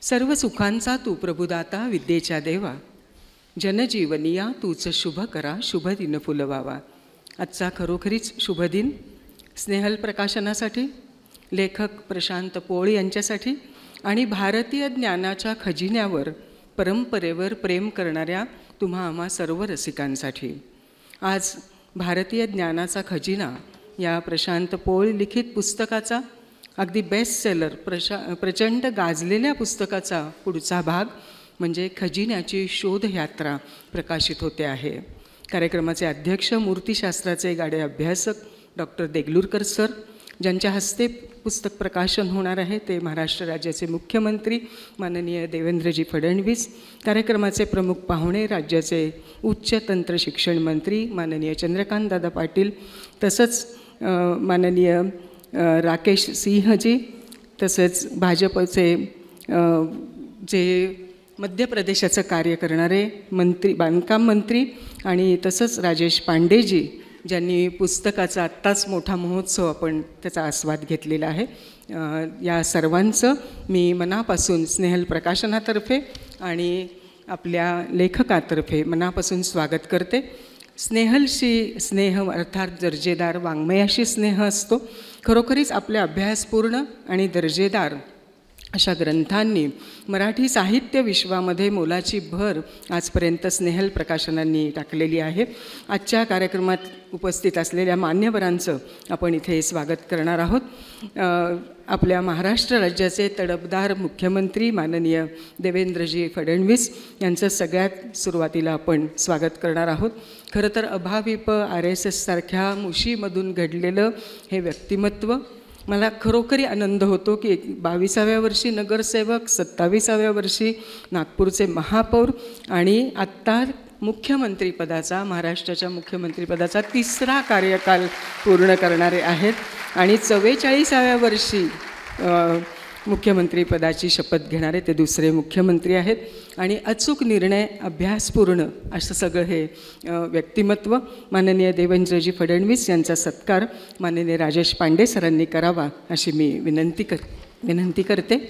सर्व सुखांचा तू प्रभुदाता विद्येच्या देवा, जनजीवनिया तूच शुभ करा, शुभ दिन फुलवावा. आजचा खरोखरीच शुभ दिन स्नेहल प्रकाशनासाठी, लेखक प्रशांत पोळ यांच्यासाठी आणि भारतीय ज्ञानाच्या खजिन्यावर, परंपरेवर प्रेम करणाऱ्या तुम्हा आम्हा सर्व रसिकांसाठी. आज भारतीय ज्ञानाचा खजिना या प्रशांत पोळ लिखित पुस्तकाचा, अगदी बेस्ट सेलर, प्रचंड गाजलेल्या पुस्तकाचा पुढचा भाग म्हणजे खजिन्याची शोधयात्रा प्रकाशित होते आहे. कार्यक्रमाचे अध्यक्ष मूर्तिशास्त्राचे गाढे अभ्यासक डॉक्टर देगलूरकर सर, ज्यांच्या हस्ते पुस्तक प्रकाशन होणार आहे ते महाराष्ट्र राज्याचे मुख्यमंत्री माननीय देवेंद्रजी फडणवीस. कार्यक्रमाचे प्रमुख पाहुणे राज्याचे उच्च तंत्र शिक्षण मंत्री माननीय चंद्रकांत दादा पाटील, तसंच माननीय राकेश सिंहजी, तसेच भाजपचे जे मध्य प्रदेशाचं कार्य करणारे मंत्री, बांधकाम मंत्री, आणि तसंच राजेश पांडेजी, ज्यांनी पुस्तकाचा आत्ताच मोठा महोत्सव आपण त्याचा आस्वाद घेतलेला आहे. या सर्वांचं मी मनापासून स्नेहल प्रकाशनातर्फे आणि आपल्या लेखकातर्फे मनापासून स्वागत करते. स्नेहलशी स्नेह अर्थात दर्जेदार वाङ्मयाशी स्नेह असतो. खरोखरीच आपल्या अभ्यासपूर्ण आणि दर्जेदार अशा ग्रंथांनी मराठी साहित्य विश्वामध्ये मोलाची भर आजपर्यंत स्नेहल प्रकाशनांनी टाकलेली आहे. आजच्या कार्यक्रमात उपस्थित असलेल्या मान्यवरांचं आपण इथे स्वागत करणार आहोत. आपल्या महाराष्ट्र राज्याचे तडफदार मुख्यमंत्री माननीय देवेंद्रजी फडणवीस यांचं सगळ्यात सुरुवातीला आपण स्वागत करणार आहोत. खरं तर अभाविप RSS सारख्या मुशीमधून घडलेलं हे व्यक्तिमत्व, मला खरोखरी आनंद होतो की 22व्या वर्षी नगरसेवक, 27व्या वर्षी नागपूरचे महापौर आणि आत्ता मुख्यमंत्रीपदाचा, महाराष्ट्राच्या मुख्यमंत्रीपदाचा 3रा कार्यकाल पूर्ण करणारे आहेत आणि 44व्या वर्षी मुख्यमंत्रीपदाची शपथ घेणारे ते 2रे मुख्यमंत्री आहेत. आणि अचूक निर्णय, अभ्यासपूर्ण असं सगळं हे व्यक्तिमत्व. माननीय देवेंद्रजी फडणवीस यांचा सत्कार माननीय राजेश पांडे सरांनी करावा अशी मी विनंती करते.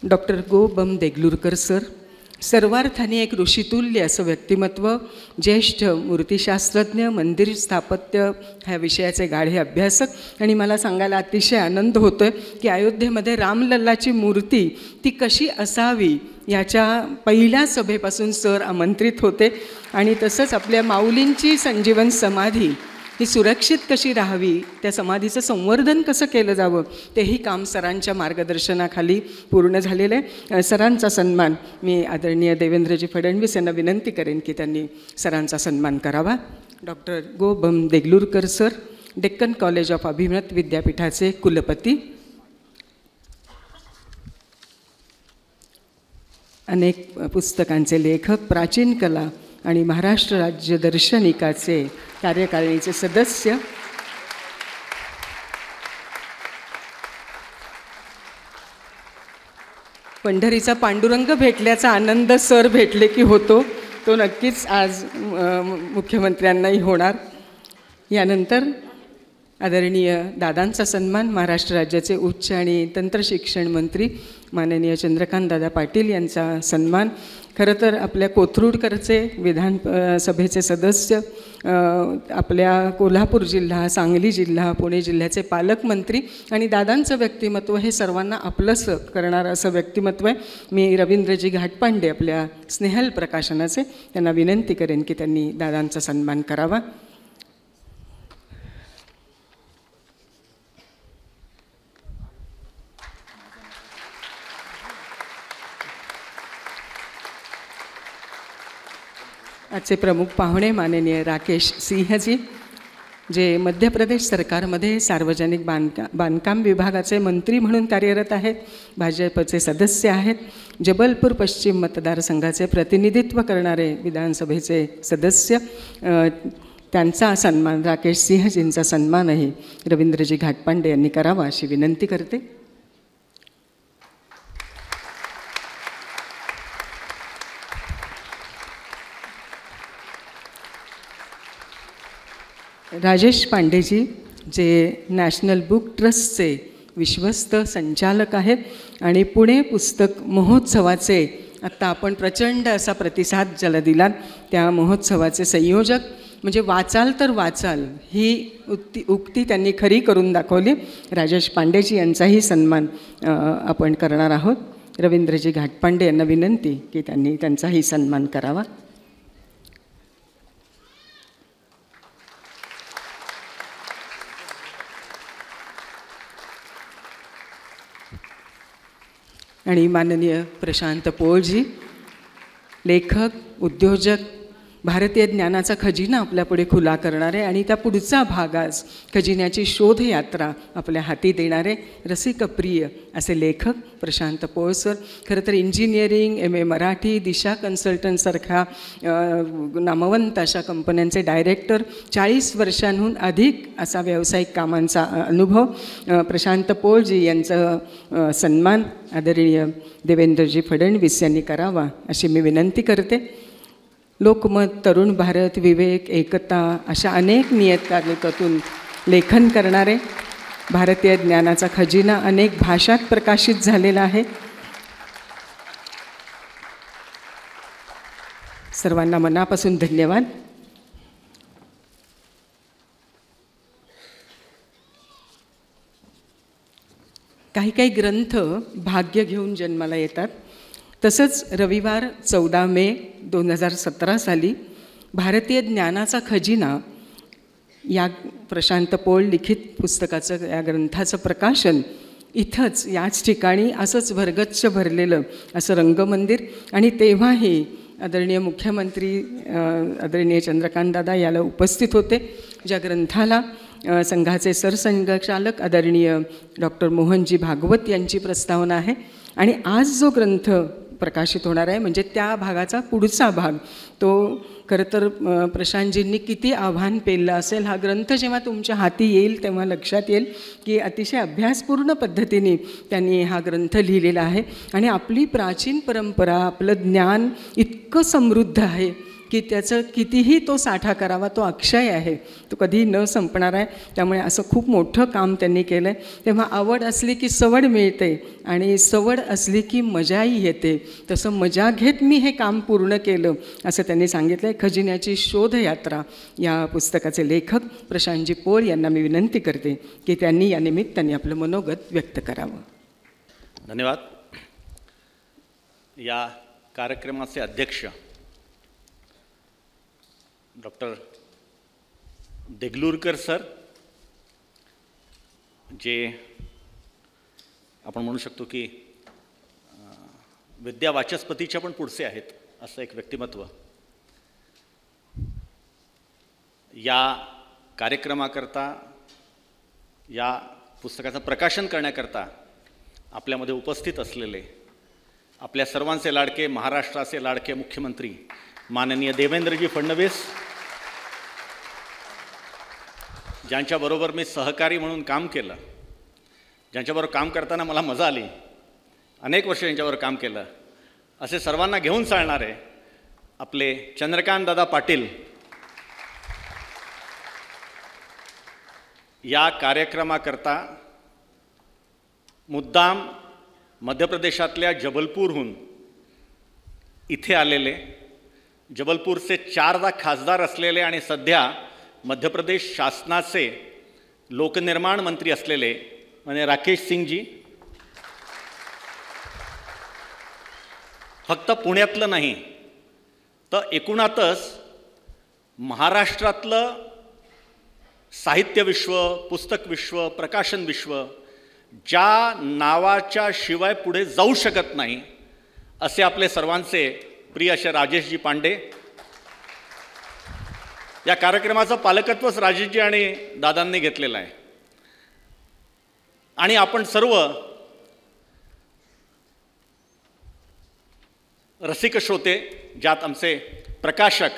डॉक्टर गो बम देगलूरकर सर, सर्वार्थाने एक ऋषितुल्य असं व्यक्तिमत्व, ज्येष्ठ मूर्तिशास्त्रज्ञ, मंदिर स्थापत्य ह्या विषयाचे गाढे अभ्यासक. आणि मला सांगायला अतिशय आनंद होतो आहे की अयोध्येमध्ये रामलल्लाची मूर्ती ती कशी असावी याच्या पहिल्या सभेपासून सर आमंत्रित होते. आणि तसंच आपल्या माऊलींची संजीवन समाधी ही सुरक्षित कशी राहावी, त्या समाधीचं संवर्धन कसं केलं जावं, तेही काम सरांच्या मार्गदर्शनाखाली पूर्ण झालेलं आहे. सरांचा सन्मान मी आदरणीय देवेंद्रजी फडणवीस यांना विनंती करेन की त्यांनी सरांचा सन्मान करावा. Doctor go bomb Deglurkar sir, Deccan college of अभिमत विद्यापीठाचे कुलपती, अनेक पुस्तकांचे लेखक, प्राचीन कला आणि महाराष्ट्र राज्य दर्शनिकाचे कार्यकारिणीचे सदस्य, पंढरीचा पांडुरंग भेटल्याचा आनंद सर भेटले की होतो, तो नक्कीच आज मुख्यमंत्र्यांनाही होणार. यानंतर आदरणीय दादांचा सन्मान महाराष्ट्र राज्याचे उच्च आणि तंत्र शिक्षण मंत्री माननीय चंद्रकांत दादा पाटील यांचा सन्मान. खरं तर आपल्या कोथरूडकरचे विधानसभेचे सदस्य, आपल्या कोल्हापूर जिल्हा, सांगली जिल्हा, पुणे जिल्ह्याचे पालकमंत्री आणि दादांचं व्यक्तिमत्व हे सर्वांना आपलंसं करणारं असं व्यक्तिमत्व आहे. मी रवींद्रजी घाटपांडे आपल्या स्नेहल प्रकाशनाचे त्यांना विनंती करेन की त्यांनी दादांचा सन्मान करावा. आजचे प्रमुख पाहुणे माननीय राकेश सिंहजी, जे मध्य प्रदेश सरकारमध्ये सार्वजनिक बांधकाम विभागाचे मंत्री म्हणून कार्यरत आहेत, भाजपचे सदस्य आहेत, जबलपूर पश्चिम मतदारसंघाचे प्रतिनिधित्व करणारे विधानसभेचे सदस्य, त्यांचा सन्मान, राकेश सिंहजींचा सन्मानही रवींद्रजी घाटपांडे यांनी करावा अशी विनंती करते. राजेश पांडेजी जे नॅशनल बुक ट्रस्टचे विश्वस्त संचालक आहेत आणि पुणे पुस्तक महोत्सवाचे आत्ता आपण प्रचंड असा प्रतिसाद ज्याला दिलात त्या महोत्सवाचे संयोजक, म्हणजे वाचाल तर वाचाल ही उक्ती त्यांनी खरी करून दाखवली. राजेश पांडेजी यांचाही सन्मान आपण करणार आहोत. रवींद्रजी घाटपांडे यांना विनंती की त्यांनी त्यांचाही सन्मान करावा. आणि माननीय प्रशांत पोळजी, लेखक, उद्योजक, भारतीय ज्ञानाचा खजिना आपल्यापुढे खुला करणारे आणि त्या पुढचा भाग आज खजिन्याची शोधयात्रा आपल्या हाती देणारे रसिकप्रिय असे लेखक प्रशांत पोळ सर. खरं तर इंजिनिअरिंग, MA मराठी, दिशा कन्सल्टंटसारख्या नामवंत अशा कंपन्यांचे डायरेक्टर, 40 वर्षांहून अधिक असा व्यावसायिक कामांचा अनुभव. प्रशांत पोळजी यांचा सन्मान आदरणीय देवेंद्रजी फडणवीस यांनी करावा अशी मी विनंती करते. लोकमत, तरुण भारत, विवेक, एकता अशा अनेक नियतकालिकातून लेखन करणारे, भारतीय ज्ञानाचा खजिना अनेक भाषात प्रकाशित झालेला आहे. सर्वांना मनापासून धन्यवाद. काही काही ग्रंथ भाग्य घेऊन जन्माला येतात. तसंच रविवार 14 मे 2017 साली भारतीय ज्ञानाचा खजिना या प्रशांत पोळ लिखित पुस्तकाचं, या ग्रंथाचं प्रकाशन इथंच याच ठिकाणी असंच भरगच्च भरलेलं असं रंगमंदिर. आणि तेव्हाही आदरणीय मुख्यमंत्री आदरणीय चंद्रकांतदादा याला उपस्थित होते. ज्या ग्रंथाला संघाचे सरसंघचालक आदरणीय डॉक्टर मोहनजी भागवत यांची प्रस्तावना आहे. आणि आज जो ग्रंथ प्रकाशित होणार आहे म्हणजे त्या भागाचा पुढचा भाग, तो खरं तर प्रशांतजींनी किती आव्हान पेललं असेल. हा ग्रंथ जेव्हा तुमच्या हाती येईल तेव्हा लक्षात येईल की अतिशय अभ्यासपूर्ण पद्धतीने त्यांनी हा ग्रंथ लिहिलेला आहे. आणि आपली प्राचीन परंपरा, आपलं ज्ञान इतकं समृद्ध आहे की त्याचं कितीही तो साठा करावा तो अक्षय आहे, तो कधी न संपणार आहे. त्यामुळे असं खूप मोठं काम त्यांनी केलं आहे. तेव्हा आवड असली की सवड मिळते आणि सवड असली की मजाही येते. तसं मजा घेत मी हे काम पूर्ण केलं असं त्यांनी सांगितलं आहे. खजिन्याची शोधयात्रा या पुस्तकाचे लेखक प्रशांतजी पोळ यांना मी विनंती करते की त्यांनी या निमित्ताने आपलं मनोगत व्यक्त करावं. धन्यवाद. या कार्यक्रमाचे अध्यक्ष डॉक्टर देगलूरकर सर, जे आपण म्हणू शकतो की विद्या वाचस्पतीच्या पण पुढचे आहेत असं एक व्यक्तिमत्व. या कार्यक्रमाकरता, या पुस्तकाचं प्रकाशन करण्याकरता आपल्यामध्ये उपस्थित असलेले आपल्या सर्वांचे लाडके, महाराष्ट्राचे लाडके मुख्यमंत्री माननीय देवेंद्रजी फडणवीस, ज्यांच्याबरोबर मी सहकारी म्हणून काम केलं, ज्यांच्याबरोबर काम करताना मला मजा आली, अनेक वर्ष यांच्याबरोबर काम केलं, असे सर्वांना घेऊन चालणारे आपले चंद्रकांतदादा पाटील, या कार्यक्रमाकरता मुद्दाम मध्य प्रदेशातल्या जबलपूरहून इथे आलेले, जबलपूरचे 4दा खासदार असलेले आणि सध्या मध्य प्रदेश शासनाचे लोकनिर्माण मंत्री असलेले म्हणजे राकेश सिंगजी, फक्त पुण्यातलं नाही तर एकूणातच महाराष्ट्रातलं साहित्य विश्व, पुस्तक विश्व, प्रकाशन विश्व ज्या नावाच्या शिवाय पुढे जाऊ शकत नाही असे आपले सर्वांचे प्रिय असे राजेशजी पांडे. या कार्यक्रमाचं पालकत्वच राजेशजी आणि दादांनी घेतलेलं आहे. आणि आपण सर्व रसिक श्रोते, ज्यात आमचे प्रकाशक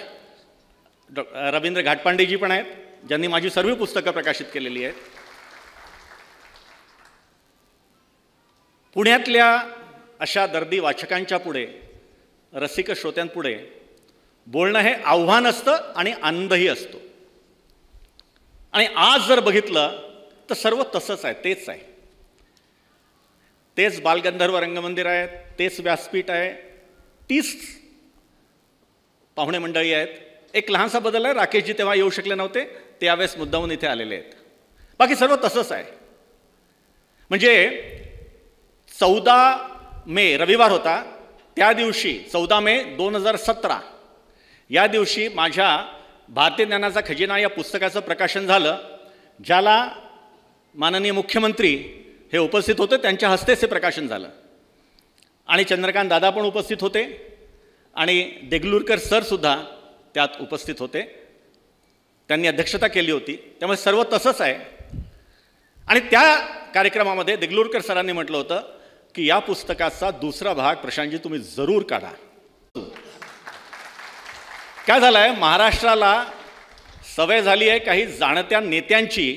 रवींद्र घाटपांडेजी पण आहेत, ज्यांनी माझी सर्व पुस्तकं प्रकाशित केलेली आहेत. पुण्यातल्या अशा दर्दी वाचकांच्या पुढे, रसिक श्रोत्यांपुढे बोलणं हे आव्हान असतं आणि आनंदही असतो. आणि आज जर बघितलं तर सर्व तसंच आहे, तेच आहे. तेच बालगंधर्व रंगमंदिर आहे, तेच व्यासपीठ आहे, तीच पाहुणे मंडळी आहेत. एक लहानसा बदल आहे, राकेशजी तेव्हा येऊ शकले नव्हते, ते यावेळेस मुद्दामून इथे आलेले आहेत. बाकी सर्व तसंच आहे. म्हणजे 14 मे रविवार होता, त्या दिवशी 14 मे 2017 या दिवशी माझ्या भारतीय ज्ञानाचा खजिना या पुस्तकाचं प्रकाशन झालं, ज्याला माननीय मुख्यमंत्री हे उपस्थित होते, त्यांच्या हस्तेच हे प्रकाशन झालं. आणि चंद्रकांत दादा पण उपस्थित होते आणि देगलूरकर सरसुद्धा त्यात उपस्थित होते. त्यांनी अध्यक्षता केली होती. त्यामुळे सर्व तसंच आहे. आणि त्या कार्यक्रमामध्ये देगलूरकर सरांनी म्हटलं होतं की या पुस्तकाचा दुसरा भाग प्रशांतजी तुम्ही जरूर काढा. काय झालं आहे, महाराष्ट्राला सवय झाली आहे काही जाणत्या नेत्यांची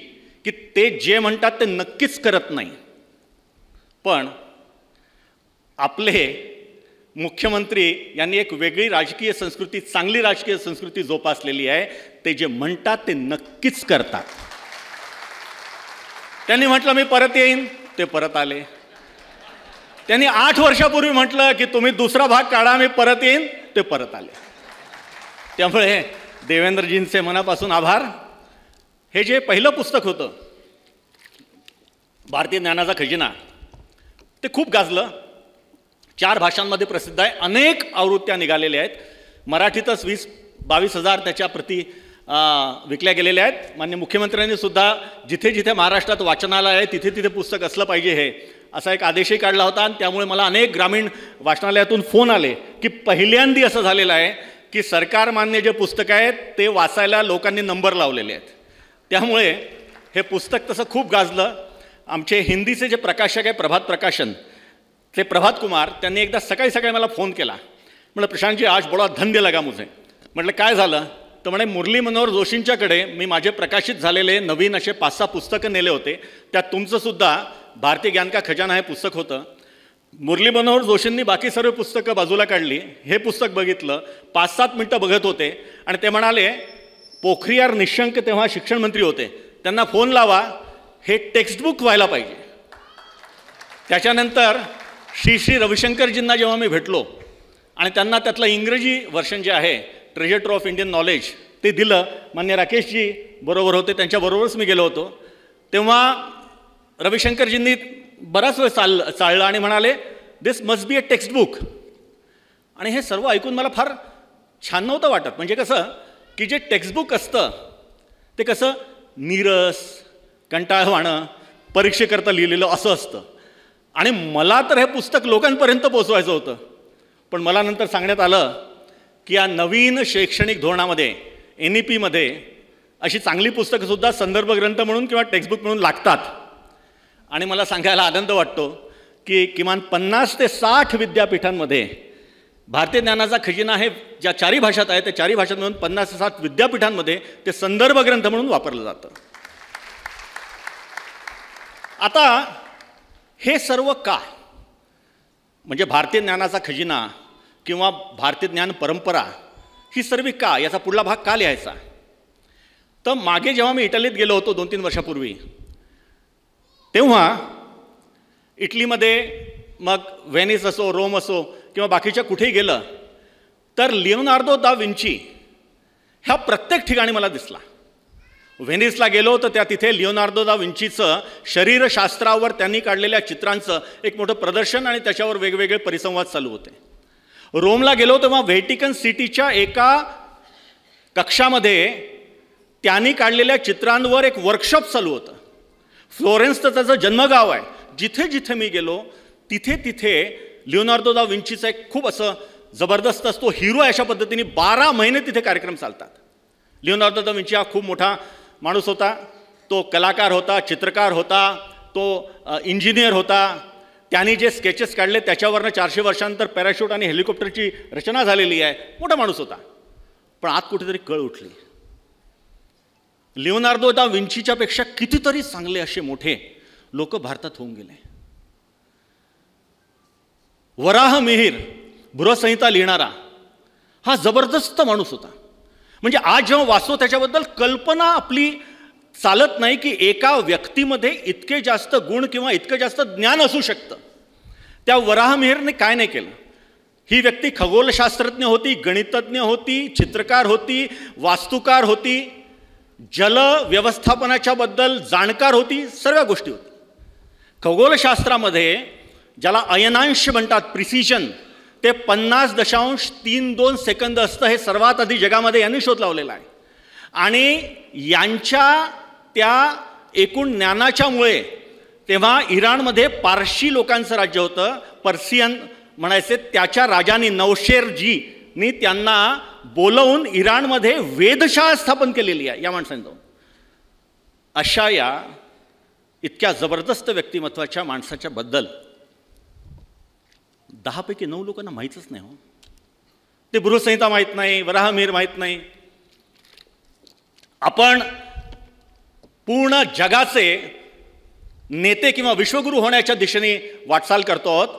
की ते जे म्हणतात ते नक्कीच करत नाही. पण आपले मुख्यमंत्री यांनी एक वेगळी राजकीय संस्कृती, चांगली राजकीय संस्कृती जोपासलेली आहे. ते जे म्हणतात ते नक्कीच करतात. त्यांनी म्हटलं मी परत येईन, ते परत आले. त्यांनी 8 वर्षापूर्वी म्हटलं की तुम्ही दुसरा भाग काढा, मी परत येईन, ते परत आले. त्यामुळे देवेंद्रजींचे मनापासून आभार. हे जे पहिलं पुस्तक होतं भारतीय ज्ञानाचा खजिना, ते खूप गाजलं. 4 भाषांमध्ये प्रसिद्ध आहे. अनेक आवृत्त्या निघालेल्या आहेत. मराठीतच 20-22 हजार त्याच्या प्रती विकल्या गेलेल्या आहेत. माननीय मुख्यमंत्र्यांनी सुद्धा जिथे जिथे महाराष्ट्रात वाचनालय आहे तिथे तिथे पुस्तक असलं पाहिजे हे असा एक आदेशही काढला होता. आणि त्यामुळे मला अनेक ग्रामीण वाचनालयातून फोन आले की पहिल्यांदा असं झालेलं आहे की सरकारमान्य जे पुस्तकं आहेत ते वाचायला लोकांनी नंबर लावलेले आहेत. त्यामुळे हे पुस्तक तसं खूप गाजलं. आमचे हिंदीचे जे प्रकाशक आहे प्रभात प्रकाशन, ते प्रभात कुमार, त्यांनी एकदा सकाळी सकाळी मला फोन केला. म्हटलं प्रशांतजी आज बडा धन्य लगा मुझे. म्हटलं काय झालं? तर म्हणे मुरली मनोहर जोशींच्याकडे मी माझे प्रकाशित झालेले नवीन असे 5-6 पुस्तकं नेले होते. त्यात तुमचंसुद्धा भारतीय ज्ञान का खजाना हे पुस्तक होतं. मुरली मनोहर जोशींनी बाकी सर्व पुस्तकं बाजूला काढली, हे पुस्तक बघितलं, 5-7 मिनटं बघत होते आणि ते म्हणाले पोखरियाल निशंक तेव्हा शिक्षण मंत्री होते, त्यांना फोन लावा, हे टेक्स्टबुक व्हायला पाहिजे. त्याच्यानंतर श्री रविशंकरजींना जेव्हा मी भेटलो आणि त्यांना त्यातलं इंग्रजी व्हर्शन जे आहे ट्रेजर ऑफ इंडियन नॉलेज ते दिलं. मान्य राकेशजी बरोबर होते, त्यांच्याबरोबरच मी गेलो होतो. तेव्हा रविशंकरजींनी बराच वेळ चाललं आणि म्हणाले दिस मस्ट बी अ टेक्स्टबुक. आणि हे सर्व ऐकून मला फार छान नव्हतं वाटत. म्हणजे कसं की जे टेक्स्टबुक असतं ते कसं नीरस, कंटाळवाणं, परीक्षेकरता लिहिलेलं असं असतं. आणि मला तर हे पुस्तक लोकांपर्यंत पोचवायचं होतं. पण मला नंतर सांगण्यात आलं की या नवीन शैक्षणिक धोरणामध्ये NEPमध्ये अशी चांगली पुस्तकंसुद्धा संदर्भ ग्रंथ म्हणून किंवा टेक्स्टबुक म्हणून लागतात. आणि मला सांगायला आनंद वाटतो की किमान 50 ते 60 विद्यापीठांमध्ये भारतीय ज्ञानाचा खजिना हे ज्या 4 भाषात आहे त्या 4 भाषांमधून 50 ते 60 विद्यापीठांमध्ये ते संदर्भ ग्रंथ म्हणून वापरलं जातं. आता हे सर्व का? म्हणजे भारतीय ज्ञानाचा खजिना किंवा भारतीय ज्ञान परंपरा ही सर्व का, याचा पुढला भाग का लिहायचा? तर मागे जेव्हा मी इटलीत गेलो होतो 2-3 वर्षापूर्वी, तेव्हा इटलीमध्ये मग व्हेनिस असो, रोम असो किंवा बाकीच्या कुठेही गेलं तर लिओनार्दो दा विंची ह्या प्रत्येक ठिकाणी मला दिसला. व्हेनिसला गेलो तर त्या तिथे लिओनार्दो दा विंचीचं शरीरशास्त्रावर त्यांनी काढलेल्या चित्रांचं एक मोठं प्रदर्शन आणि त्याच्यावर वेगवेगळे परिसंवाद चालू होते. रोमला गेलो तेव्हा व्हेटिकन सिटीच्या एका कक्षामध्ये त्यांनी काढलेल्या चित्रांवर एक वर्कशॉप चालू होतं. फ्लोरेन्स तर त्याचं जन्मगाव आहे. जिथे जिथे मी गेलो तिथे तिथे लिओनार्दो दा विंचीचा एक खूप असं जबरदस्त असतो हिरो आहे, अशा पद्धतीने 12 महिने तिथे कार्यक्रम चालतात. लिओनार्दो दा विंची हा खूप मोठा माणूस होता. तो कलाकार होता, चित्रकार होता, तो इंजिनियर होता. त्यांनी जे स्केचेस काढले त्याच्यावरनं 400 वर्षांनंतर पॅराशूट आणि हेलिकॉप्टरची रचना झालेली आहे. मोठा माणूस होता. पण आत कुठेतरी कळ उठली. लिओनार्दो दा विंचीच्या पेक्षा कितीतरी चांगले असे मोठे लोक भारतात होऊन गेले. वराह मिहिर बृहसंहिता लिहिणारा हा जबरदस्त माणूस होता. म्हणजे आज जेव्हा वाचतो त्याच्याबद्दल कल्पना आपली चालत नाही की एका व्यक्तीमध्ये इतके जास्त गुण किंवा इतकं जास्त ज्ञान असू शकतं. त्या वराह मिहिरने काय नाही केलं. ही व्यक्ती खगोलशास्त्रज्ञ होती, गणितज्ञ होती, चित्रकार होती, वास्तुकार होती, जल व्यवस्थापनाच्या बद्दल जाणकार होती, सर्व गोष्टी होती. खगोलशास्त्रामध्ये ज्याला अयनांश म्हणतात, प्रिसिजन, ते 50.32 सेकंद असतं. हे सर्वात आधी जगामध्ये यांनी शोध लावलेला आहे. आणि यांच्या त्या एकूण ज्ञानाच्यामुळे तेव्हा इराणमध्ये पारशी लोकांचं राज्य होतं, पर्सियन म्हणायचे. त्याच्या राजांनी नौशेरजीनी त्यांना बोलवून इराणमध्ये वेधशाळा स्थापन केलेली आहे या माणसांनी जाऊन. अशा या इतक्या जबरदस्त व्यक्तिमत्वाच्या माणसाच्या बद्दल 10 पैकी 9 लोकांना माहीतच नाही हो. ते बृहसंहिता माहीत नाही, वराह मिहिर माहीत नाही. आपण पूर्ण जगाचे नेते किंवा विश्वगुरू होण्याच्या दिशेने वाटचाल करतो आहोत.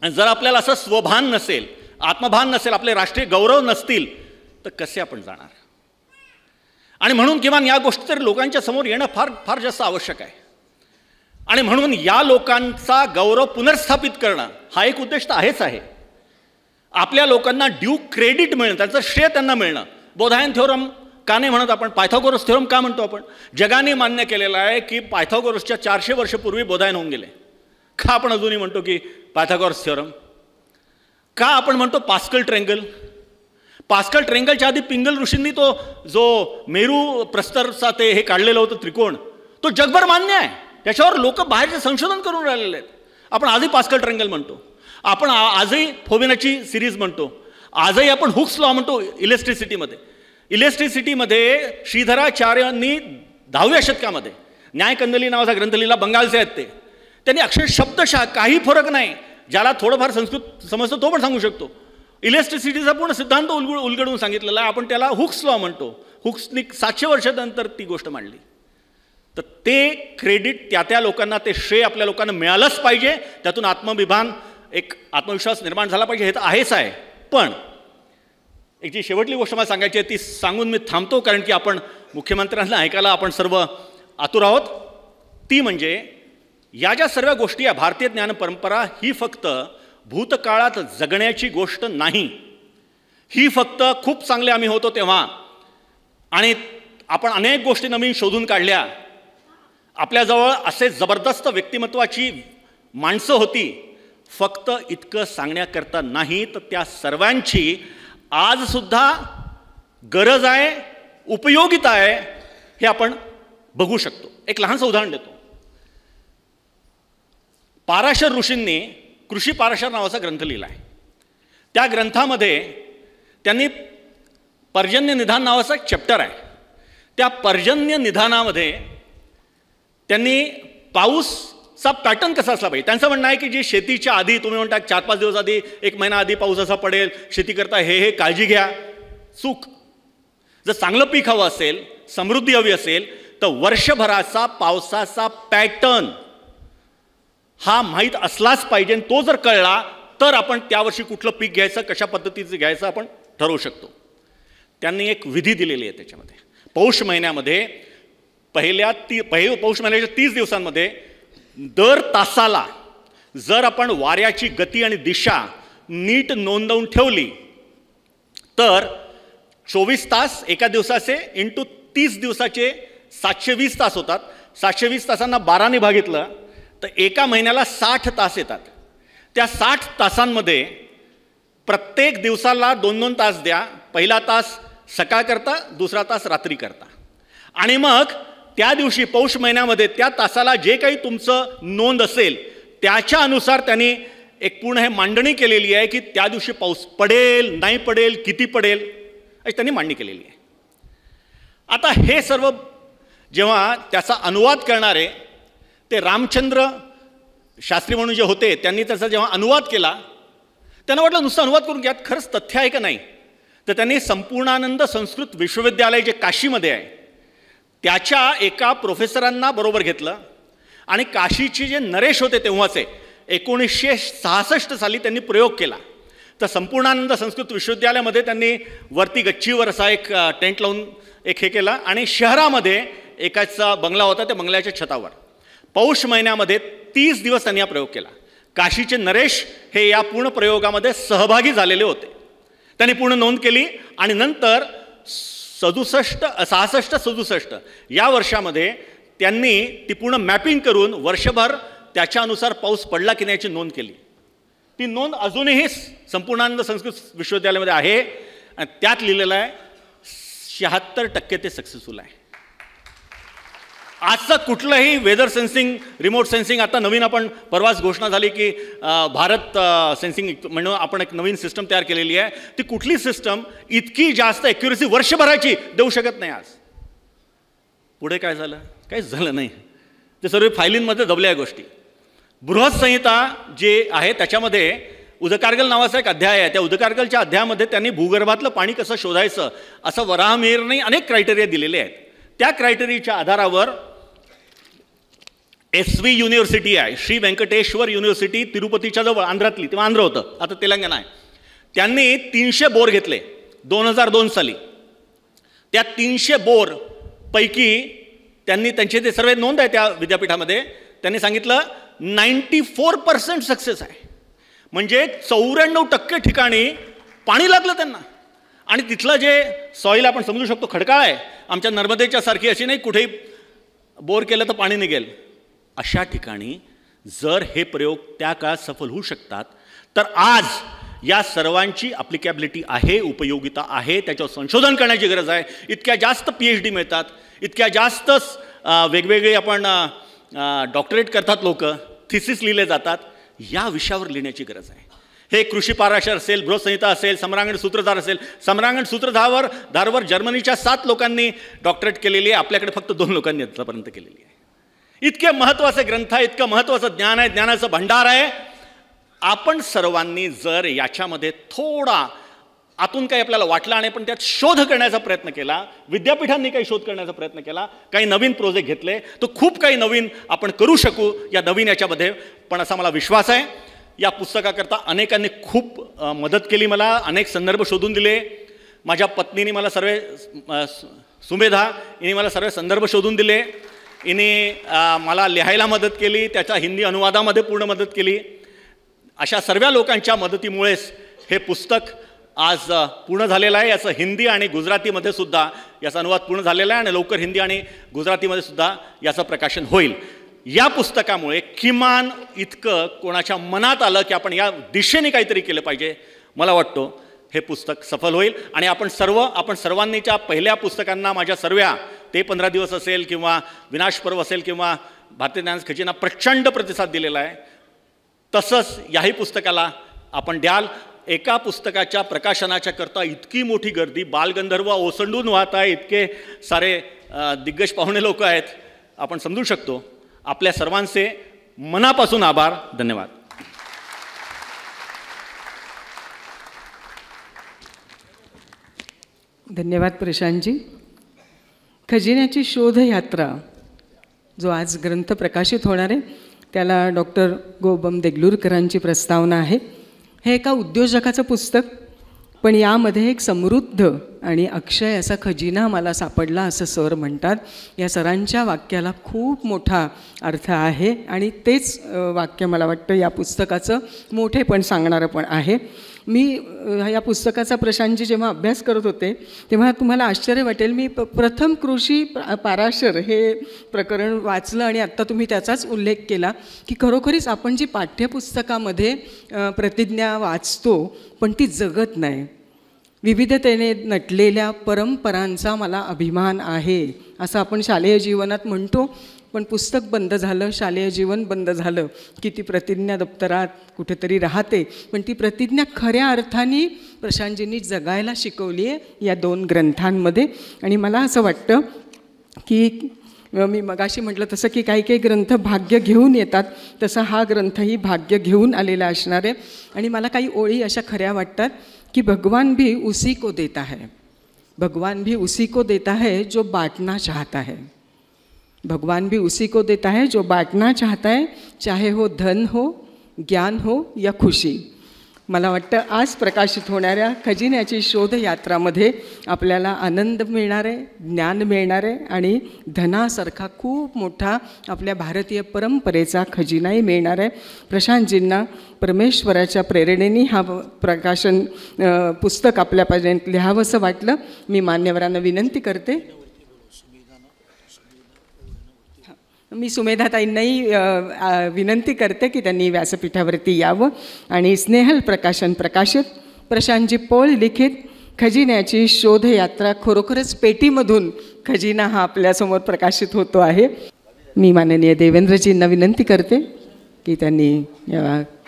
आणि जर आपल्याला असं स्वभान नसेल, आत्मभान नसेल, आपले राष्ट्रीय गौरव नसतील तर कसे आपण जाणार. आणि म्हणून किमान या गोष्टी तर लोकांच्या समोर येणं फार फार जास्त आवश्यक आहे. आणि म्हणून या लोकांचा गौरव पुनर्स्थापित करणं हा एक उद्देश तर आहेच आहे. आपल्या लोकांना ड्यू क्रेडिट मिळणं, त्यांचं श्रेय त्यांना मिळणं. बोधायन थ्योरम का नाही म्हणत आपण, पायथागोरस थ्योरम का म्हणतो आपण. जगाने मान्य केलेलं आहे की पायथागोरसच्या 400 वर्षपूर्वी बोधायन होऊन गेले. का आपण अजूनही म्हणतो की पायथागोरस थ्योरम. का आपण म्हणतो पास्कल ट्रेंगल. पास्कल ट्रेंगलच्या आधी पिंगल ऋषींनी तो जो मेरू प्रस्तरचा ते हे काढलेलं होतं त्रिकोण, तो जगभर मान्य आहे. त्याच्यावर लोक बाहेरचे संशोधन करून राहिलेले आहेत. आपण आजही पास्कल ट्रेंगल म्हणतो, आपण आजही फोबिनाची सिरीज म्हणतो, आजही आपण हुक्स लॉ म्हणतो. इलेक्ट्रिसिटीमध्ये श्रीधराचार्यांनी 10व्या शतकामध्ये न्यायकंदली नावाचा ग्रंथ लिहिला. बंगालचे आहेत ते. त्यांनी अक्षर शब्दशः काही फरक नाही, ज्याला थोडंफार संस्कृत समजतं तो पण सांगू शकतो. इलेक्ट्रिसिटीचा पूर्ण सिद्धांत उलगडून सांगितलेला आहे. आपण त्याला हुक्स लॉ म्हणतो. हुक्सनी 700 वर्षानंतर ती गोष्ट मांडली. तर ते क्रेडिट त्या लोकांना, ते श्रेय आपल्या लोकांना मिळालंच पाहिजे. त्यातून आत्माभिमान, एक आत्मविश्वास निर्माण झाला पाहिजे, हे तर आहेच आहे. पण एक जी शेवटली गोष्ट मला सांगायची आहे ती सांगून मी थांबतो, कारण की आपण मुख्यमंत्र्यांना ऐकायला आपण सर्व आतुर आहोत. ती म्हणजे या ज्या सर्व गोष्टी आहे, भारतीय ज्ञान परंपरा ही फक्त भूतकाळात जगण्याची गोष्ट नाही. ही फक्त खूप चांगले आम्ही होतो तेव्हा आणि आपण अनेक गोष्टी नवीन शोधून काढल्या, आपल्याजवळ असे जबरदस्त व्यक्तिमत्वाची माणसं होती, फक्त इतकं सांगण्याकरता नाही, तर त्या सर्वांची आजसुद्धा गरज आहे, उपयोगिता आहे, हे आपण बघू शकतो. एक लहानसं उदाहरण देतो. पाराशर ऋषींनी कृषी पाराशर नावाचा ग्रंथ लिहिला आहे. त्या ग्रंथामध्ये त्यांनी पर्जन्य निधान नावाचा एक चॅप्टर आहे. त्या पर्जन्य निधानामध्ये त्यांनी पाऊसचा पॅटर्न कसा असला पाहिजे. त्यांचं म्हणणं आहे की जी शेतीच्या आधी, तुम्ही म्हणता 4-5 दिवस आधी, 1 महिना आधी पाऊस असा पडेल, शेती करता हे काळजी घ्या. चूक. जर चांगलं पीक हवं असेल, समृद्धी हवी असेल, तर वर्षभराचा पावसाचा पॅटर्न हा माहीत असलाच पाहिजे. तो जर कळला तर आपण त्यावर्षी कुठलं पीक घ्यायचं, कशा पद्धतीचं घ्यायचं आपण ठरवू शकतो. त्यांनी एक विधी दिलेली आहे त्याच्यामध्ये. पौष महिन्यामध्ये पौष महिन्याच्या 30 दिवसांमध्ये दर तासाला जर आपण वाऱ्याची गती आणि दिशा नीट नोंदवून ठेवली तर 24 तास एका दिवसाचे इंटू 30 दिवसाचे 720 तास होतात. 720 तासांना 12ने भागितलं तर एका महिन्याला 60 तास येतात. त्या 60 तासांमध्ये प्रत्येक दिवसाला 2-2 तास द्या. पहिला तास सकाळ करता, दुसरा तास रात्री करता. आणि मग त्या दिवशी पौष महिन्यामध्ये त्या तासाला जे काही तुमचं नोंद असेल त्याच्या अनुसार त्यांनी एक पूर्ण हे मांडणी केलेली आहे की त्या दिवशी पाऊस पडेल, नाही पडेल, किती पडेल, अशी त्यांनी मांडणी केलेली आहे. आता हे सर्व जेव्हा त्याचा अनुवाद करणारे ते रामचंद्र शास्त्री म्हणून जे होते, त्यांनी त्याचा जेव्हा अनुवाद केला, त्यांना वाटलं नुसतं अनुवाद करून घ्या, खरंच तथ्य आहे का नाही. तर त्यांनी संपूर्णानंद संस्कृत विश्वविद्यालय जे काशीमध्ये आहे त्याच्या एका प्रोफेसरांना बरोबर घेतलं आणि काशीचे जे नरेश होते तेव्हाचे 1966 साली त्यांनी प्रयोग केला. तर संपूर्णानंद संस्कृत विश्वविद्यालयामध्ये त्यांनी वरती गच्चीवर असा एक टेंट लावून एक हे केला आणि शहरामध्ये एकाचा बंगला होता, त्या बंगल्याच्या छतावर पौष महिन्यामध्ये 30 दिवस त्यांनी हा प्रयोग केला. काशीचे नरेश हे या पूर्ण प्रयोगामध्ये सहभागी झालेले होते. त्यांनी पूर्ण नोंद केली आणि नंतर 66-67 या वर्षामध्ये त्यांनी ती पूर्ण मॅपिंग करून वर्षभर त्याच्यानुसार पाऊस पडला की नाही याची नोंद केली. ती नोंद अजूनही संपूर्णानंद संस्कृत विश्वविद्यालयामध्ये आहे आणि त्यात लिहिलेलं आहे 76% ते सक्सेसफुल आहे. आजचं कुठलंही वेदर सेन्सिंग, रिमोट सेन्सिंग, आता नवीन आपण परवाच घोषणा झाली की भारत सेन्सिंग म्हणून आपण एक नवीन सिस्टम तयार केलेली आहे. ती कुठली सिस्टम इतकी जास्त ॲक्युरेसी वर्षभराची देऊ शकत नाही. आज पुढे काय झालं? काहीच झालं नाही. ते सर्व फायलींमध्ये दबल्या या गोष्टी. बृहत्संहिता जे आहे त्याच्यामध्ये उदकारगल नावाचा एक अध्याय आहे. त्या उदकारगलच्या अध्यायामध्ये त्यांनी भूगर्भातलं पाणी कसं शोधायचं असं वराहमिहिरने अनेक क्रायटेरिया दिलेले आहेत. त्या क्रायटेरियाच्या आधारावर SV युनिव्हर्सिटी आहे, श्री व्यंकटेश्वर युनिव्हर्सिटी तिरुपतीच्या जवळ, आंध्रातली, तेव्हा आंध्र होतं, आता तेलंगणा आहे. त्यांनी 300 बोर घेतले 2002 साली. त्या 300 बोर पैकी त्यांनी त्यांचे ते सर्व नोंद आहे त्या विद्यापीठामध्ये. त्यांनी सांगितलं 94% सक्सेस आहे. म्हणजे 94% ठिकाणी पाणी लागलं त्यांना. आणि तिथलं जे सॉईल आपण समजू शकतो खडकाळ आहे, आमच्या नर्मदेच्या सारखी अशी नाही कुठेही बोर केलं तर पाणी निघेल. अशा ठिकाणी जर हे प्रयोग त्या काळात सफल होऊ शकतात तर आज या सर्वांची ॲप्लिकॅबिलिटी आहे, उपयोगिता आहे, त्याच्यावर संशोधन करण्याची गरज आहे. इतक्या जास्त PhD मिळतात, इतक्या जास्त वेगवेगळे आपण डॉक्टरेट करतात लोक, थिसिस लिहिले जातात. या विषयावर लिहिण्याची गरज आहे. हे कृषी पाराशर असेल, बृहत्संहिता असेल, सम्रांगण सूत्रधार असेल. सम्रांगण सूत्रधारावर जर्मनीच्या 7 लोकांनी डॉक्टरेट केलेली आहे, आपल्याकडे फक्त 2 लोकांनी आतापर्यंत केलेली आहे. इतके महत्त्वाचे ग्रंथ आहे, इतकं महत्त्वाचं ज्ञान आहे, ज्ञानाचं भंडार आहे. आपण सर्वांनी जर याच्यामध्ये थोडा आतून काही आपल्याला वाटलं नाही पण त्यात शोध करण्याचा प्रयत्न केला, विद्यापीठांनी काही शोध करण्याचा प्रयत्न केला, काही नवीन प्रोजेक्ट घेतले, तर खूप काही नवीन आपण करू शकू या नवीन याच्यामध्ये. पण असा मला विश्वास आहे. या पुस्तकाकरता अनेकांनी खूप मदत केली, मला अनेक संदर्भ शोधून दिले. माझ्या पत्नीने मला सर्व, सुमेधा हिने मला सर्व संदर्भ शोधून दिले. हिने मला लिहायला मदत केली, त्याच्या हिंदी अनुवादामध्ये पूर्ण मदत केली. अशा सर्व लोकांच्या मदतीमुळेच हे पुस्तक आज पूर्ण झालेलं आहे. याचं हिंदी आणि गुजरातीमध्ये सुद्धा याचा अनुवाद पूर्ण झालेला आहे आणि लवकर हिंदी आणि गुजरातीमध्ये सुद्धा याचं प्रकाशन होईल. या पुस्तकामुळे किमान इतकं कोणाच्या मनात आलं की आपण या दिशेने काहीतरी केलं पाहिजे. मला वाटतं हे पुस्तक सफल होईल. आणि आपण सर्वांनीच्या पहिल्या पुस्तकांना माझ्या सर्व्या ते 15 दिवस असेल किंवा विनाश पर्व असेल किंवा भारतीय ज्ञान खजिना प्रचंड प्रतिसाद दिलेला आहे. तसंच याही पुस्तकाला आपण द्याल. एका पुस्तकाच्या प्रकाशनाच्या करता इतकी मोठी गर्दी, बालगंधर्व ओसंडून वाहत आहे, इतके सारे दिग्गज पाहुणे लोक आहेत, आपण समजू शकतो. आपल्या सर्वांचे मनापासून आभार. धन्यवाद. धन्यवाद प्रशांतजी. खजिन्याची शोधयात्रा जो आज ग्रंथ प्रकाशित होणार आहे त्याला डॉक्टर गोबम देगलूरकरांची प्रस्तावना आहे. हे एका उद्योजकाचं पुस्तक, पण यामध्ये एक समृद्ध आणि अक्षय असा खजिना मला सापडला असं सर म्हणतात. या सरांच्या वाक्याला खूप मोठा अर्थ आहे आणि तेच वाक्य मला वाटतं या पुस्तकाचं मोठेपण सांगणारं पण आहे. मी या पुस्तकाचा प्रशांतजी जेव्हा अभ्यास करत होते तेव्हा तुम्हाला आश्चर्य वाटेल, मी प्रथम कृषी पाराशर हे प्रकरण वाचलं आणि आत्ता तुम्ही त्याचाच उल्लेख केला की खरोखरीच आपण जी पाठ्यपुस्तकामध्ये प्रतिज्ञा वाचतो पण ती जगत नाही. विविधतेने नटलेल्या परंपरांचा मला अभिमान आहे असं आपण शालेय जीवनात म्हणतो, पण पुस्तक बंद झालं, शालेय जीवन बंद झालं की ती प्रतिज्ञा दप्तरात कुठेतरी राहते. पण ती प्रतिज्ञा खऱ्या अर्थाने प्रशांतजींनी जगायला शिकवली आहे या 2 ग्रंथांमध्ये. आणि मला असं वाटतं की मी मगाशी म्हटलं तसं की काही काही ग्रंथ भाग्य घेऊन येतात, तसं हा ग्रंथही भाग्य घेऊन आलेला असणार आहे. आणि मला काही ओळी अशा खऱ्या वाटतात कि भगवान भी उसी को देता है, भगवान भी उसी को देता है जो बांटना चाहता है, भगवान भी उसी को देता है जो बांटना चाहता है, चाहे हो धन हो, ज्ञान हो या खुशी. मला वाटतं आज प्रकाशित होणाऱ्या खजिन्याची शोधयात्रामध्ये आपल्याला आनंद मिळणार आहे, ज्ञान मिळणार आहे आणि धनासारखा खूप मोठा आपल्या भारतीय परंपरेचा खजिनाही मिळणार आहे. प्रशांतजींना परमेश्वराच्या प्रेरणेने हा पुस्तक आपल्यापर्यंत लिहावंसं वाटलं. मी मान्यवरांना विनंती करते, मी सुमेधाताईंनाही विनंती करते की त्यांनी व्यासपीठावरती यावं आणि स्नेहल प्रकाशन प्रकाशित प्रशांतजी पोळ लिखित खजिन्याची शोधयात्रा, खरोखरच पेटीमधून खजिना हा आपल्यासमोर प्रकाशित होतो आहे. मी माननीय देवेंद्रजींना विनंती करते की त्यांनी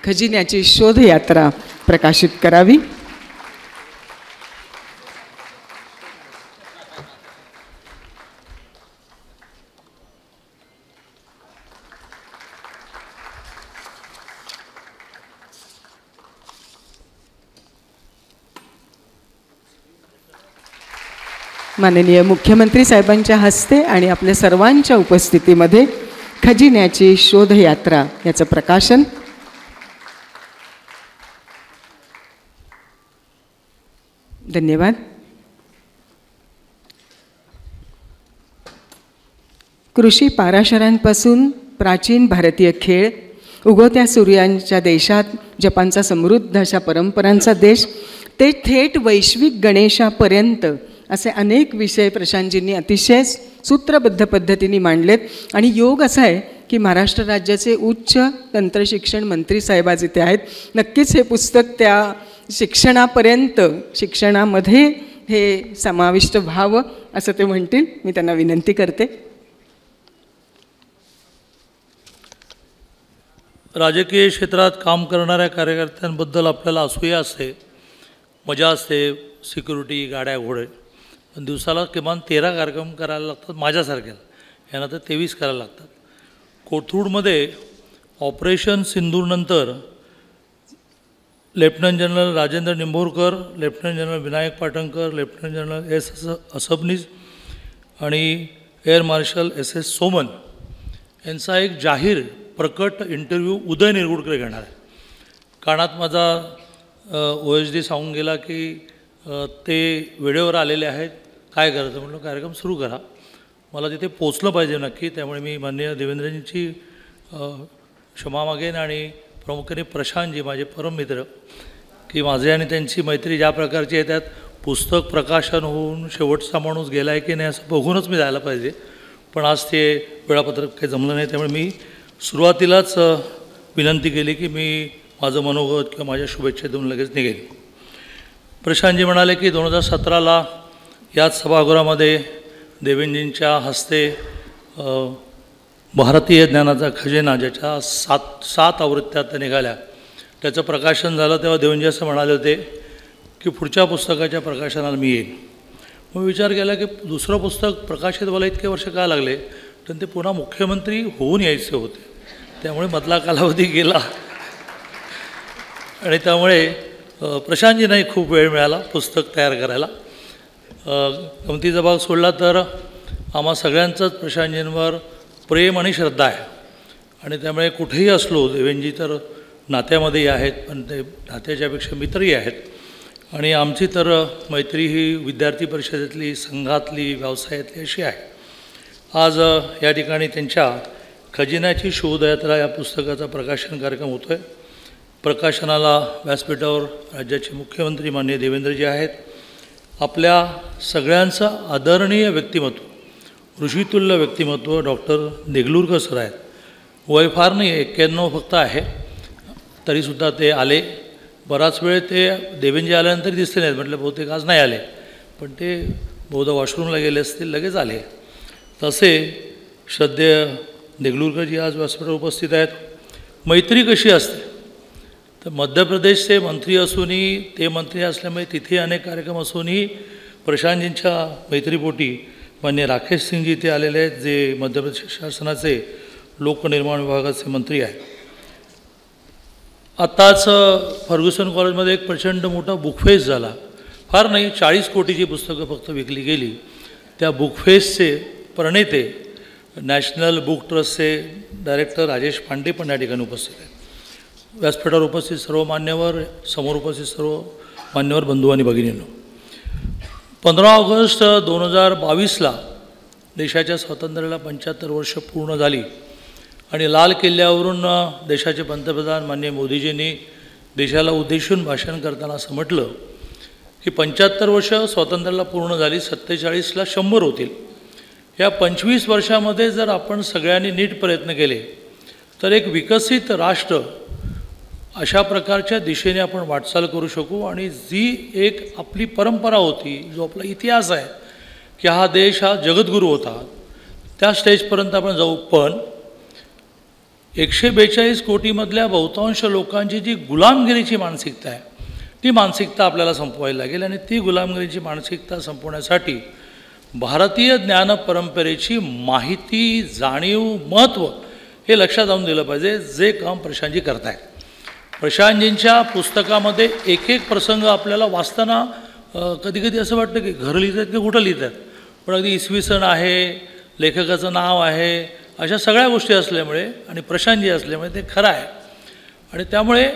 खजिन्याची शोधयात्रा प्रकाशित करावी. माननीय मुख्यमंत्री साहेबांच्या हस्ते आणि आपल्या सर्वांच्या उपस्थितीमध्ये खजिन्याची शोधयात्रा याचं प्रकाशन. धन्यवाद. कृषी पाराशरांपासून प्राचीन भारतीय खेळ, उगवत्या सूर्यांच्या देशात जपानचा समृद्ध अशा परंपरांचा देश, ते थेट वैश्विक गणेशापर्यंत असे अनेक विषय प्रशांतजींनी अतिशय सूत्रबद्ध पद्धतीने मांडलेत. आणि योग असा आहे की महाराष्ट्र राज्याचे उच्च तंत्रशिक्षण मंत्री साहेब आज इथे आहेत. नक्कीच हे पुस्तक त्या शिक्षणापर्यंत, शिक्षणामध्ये हे समाविष्ट व्हावं असं ते म्हणतील. मी त्यांना विनंती करते. राजकीय क्षेत्रात काम करणाऱ्या कार्यकर्त्यांबद्दल आपल्याला असूया असते, मजा असते, सिक्युरिटी, गाड्या, घोडे. पण दिवसाला किमान 13 कार्यक्रम करायला लागतात माझ्यासारख्याला, यांना तर 23 करायला लागतात. कोथरूडमध्ये ऑपरेशन सिंदूरनंतर lieutenant general Rajendra Nimbhorkar, lieutenant general Vinayak Patankar, lieutenant general S Asbanis आणि एअर मार्शल SS सोमन यांचा एक जाहीर प्रकट इंटरव्ह्यू उदय निरगुडकर घेणार आहे. कानात माझा OSD सांगून गेला की ते वेळेवर आलेले आहेत, काय करायचं. म्हटलं कार्यक्रम सुरू करा, मला तिथे पोचलं पाहिजे नक्की. त्यामुळे मी माननीय देवेंद्रजींची क्षमा मागेन आणि प्रामुख्याने प्रशांतजी माझे परम मित्र, की माझे आणि त्यांची मैत्री ज्या प्रकारची आहे त्यात पुस्तक प्रकाशन होऊन शेवटचा माणूस गेला आहे की नाही असं बघूनच मी जायला पाहिजे. पण आज ते वेळापत्रक काही जमलं नाही. त्यामुळे मी सुरुवातीलाच विनंती केली की मी माझं मनोगत किंवा माझ्या शुभेच्छा देऊन लगेच निघेन. प्रशांतजी म्हणाले की 2017ला याच सभागृहामध्ये देवेंद्रजींच्या हस्ते भारतीय ज्ञानाचा खजिना, ज्याच्या सात आवृत्त्या त्या निघाल्या, त्याचं प्रकाशन झालं. तेव्हा देवेंद्रजी असं म्हणाले होते की पुढच्या पुस्तकाच्या प्रकाशनाला मी येईन. मग विचार केला की दुसरं पुस्तक प्रकाशित व्हायला इतके वर्ष का लागले, तर ते पुन्हा मुख्यमंत्री होऊन यायचे होते. त्यामुळे मधला कालावधी गेला आणि त्यामुळे प्रशांतजींनाही खूप वेळ मिळाला पुस्तक तयार करायला. गमतीचा भाग सोडला तर आम्हा सगळ्यांचंच प्रशांतजींवर प्रेम आणि श्रद्धा आहे. आणि त्यामुळे कुठेही असलो, देवेंद्रजी तर नात्यामध्येही आहेत, पण ते नात्याच्यापेक्षा मित्रही आहेत. आणि आमची तर मैत्री ही विद्यार्थी परिषदेतली, संघातली, व्यवसायातली अशी आहे. आज या ठिकाणी त्यांच्या खजिन्याची शोधयात्रा या पुस्तकाचा प्रकाशन कार्यक्रम होतो आहे. प्रकाशनाला व्यासपीठावर राज्याचे मुख्यमंत्री माननीय देवेंद्रजी आहेत. आपल्या सगळ्यांचं आदरणीय व्यक्तिमत्व, ऋषितुल्य व्यक्तिमत्व डॉक्टर देगलूरकर सर आहेत. वय फार नाही, 91 फक्त आहे, तरीसुद्धा ते आले. बराच वेळ ते देवेंद्रजी आल्यानंतर दिसले नाहीत. म्हटलं बहुतेक आज नाही आले, पण ते बहुधा वॉशरूमला गेले असतील, लगेच आले. तसे श्रद्धेय देगलूरकरजी आज व्यासपीठावर उपस्थित आहेत. मैत्री कशी असते तर मध्य प्रदेशचे मंत्री असूनही, ते मंत्री असल्यामुळे तिथे अनेक कार्यक्रम असूनही प्रशांतजींच्या मैत्रीपोटी माननीय राकेश सिंगजी इथे आलेले आहेत, जे मध्य प्रदेश शासनाचे लोकनिर्माण विभागाचे मंत्री आहेत. आत्ताच फर्ग्युसन कॉलेजमध्ये एक प्रचंड मोठा बुकफेस्ट झाला. फार नाही, 40 कोटीची पुस्तकं फक्त विकली गेली. त्या बुकफेस्टचे प्रणेते नॅशनल बुक ट्रस्टचे डायरेक्टर राजेश पांडे पण या ठिकाणी उपस्थित आहेत. व्यासपीठावर उपस्थित सर्व मान्यवर, समोर उपस्थित सर्व मान्यवर बंधू आणि भगिनींनो, 15 ऑगस्ट 2022ला देशाच्या स्वातंत्र्याला 75 वर्ष पूर्ण झाली आणि लाल किल्ल्यावरून देशाचे पंतप्रधान माननीय मोदीजींनी देशाला उद्देशून भाषण करताना असं म्हटलं की 75 वर्ष स्वातंत्र्याला पूर्ण झाली, 47ला 100 होतील. या 25 वर्षामध्ये जर आपण सगळ्यांनी नीट प्रयत्न केले तर एक विकसित राष्ट्र अशा प्रकारच्या दिशेने आपण वाटचाल करू शकू. आणि जी एक आपली परंपरा होती, जो आपला इतिहास आहे की हा देश हा जगद्गुरू होता, त्या स्टेजपर्यंत आपण जाऊ. पण 142 कोटीमधल्या बहुतांश लोकांची जी गुलामगिरीची मानसिकता आहे, ती मानसिकता आपल्याला संपवायला लागेल. आणि ती गुलामगिरीची मानसिकता संपवण्यासाठी भारतीय ज्ञान परंपरेची माहिती, जाणीव, महत्त्व हे लक्षात आणून दिलं पाहिजे, जे काम प्रशांतजी करत आहेत. प्रशांतजींच्या पुस्तकामध्ये एक एक प्रसंग आपल्याला वाचताना कधी कधी असं वाटतं की घर लिहित आहेत की कुठं लिहित आहेत, पण अगदी इसवी सन आहे, लेखकाचं नाव आहे, अशा सगळ्या गोष्टी असल्यामुळे आणि प्रशांतजी असल्यामुळे ते खरं आहे. आणि त्यामुळे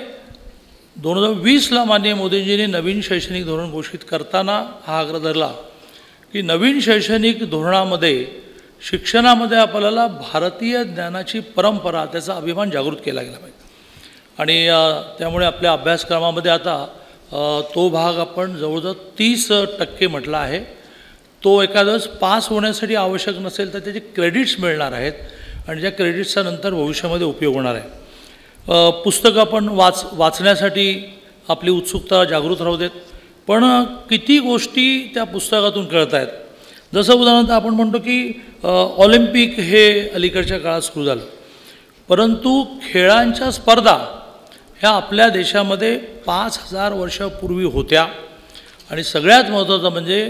2020ला माननीय मोदींजींनी नवीन शैक्षणिक धोरण घोषित करताना हा आग्रह धरला की नवीन शैक्षणिक धोरणामध्ये शिक्षणामध्ये आपल्याला भारतीय ज्ञानाची परंपरा, त्याचा अभिमान जागृत केला गेला पाहिजे. आणि त्यामुळे आपल्या अभ्यासक्रमामध्ये आता तो भाग आपण जवळजवळ 30% म्हटला आहे. तो एखादंच पास होण्यासाठी आवश्यक नसेल तर त्याचे क्रेडिट्स मिळणार आहेत आणि ज्या क्रेडिट्सचा नंतर भविष्यामध्ये उपयोग होणार आहे. पुस्तकं आपण वाचण्यासाठी आपली उत्सुकता जागृत राहू देत, पण किती गोष्टी त्या पुस्तकातून कळत आहेत. जसं उदाहरणार्थ आपण म्हणतो की ऑलिम्पिक हे अलीकडच्या काळात सुरू झालं, परंतु खेळांच्या स्पर्धा ह्या आपल्या देशामध्ये 5000 वर्षापूर्वी होत्या. आणि सगळ्यात महत्त्वाचं म्हणजे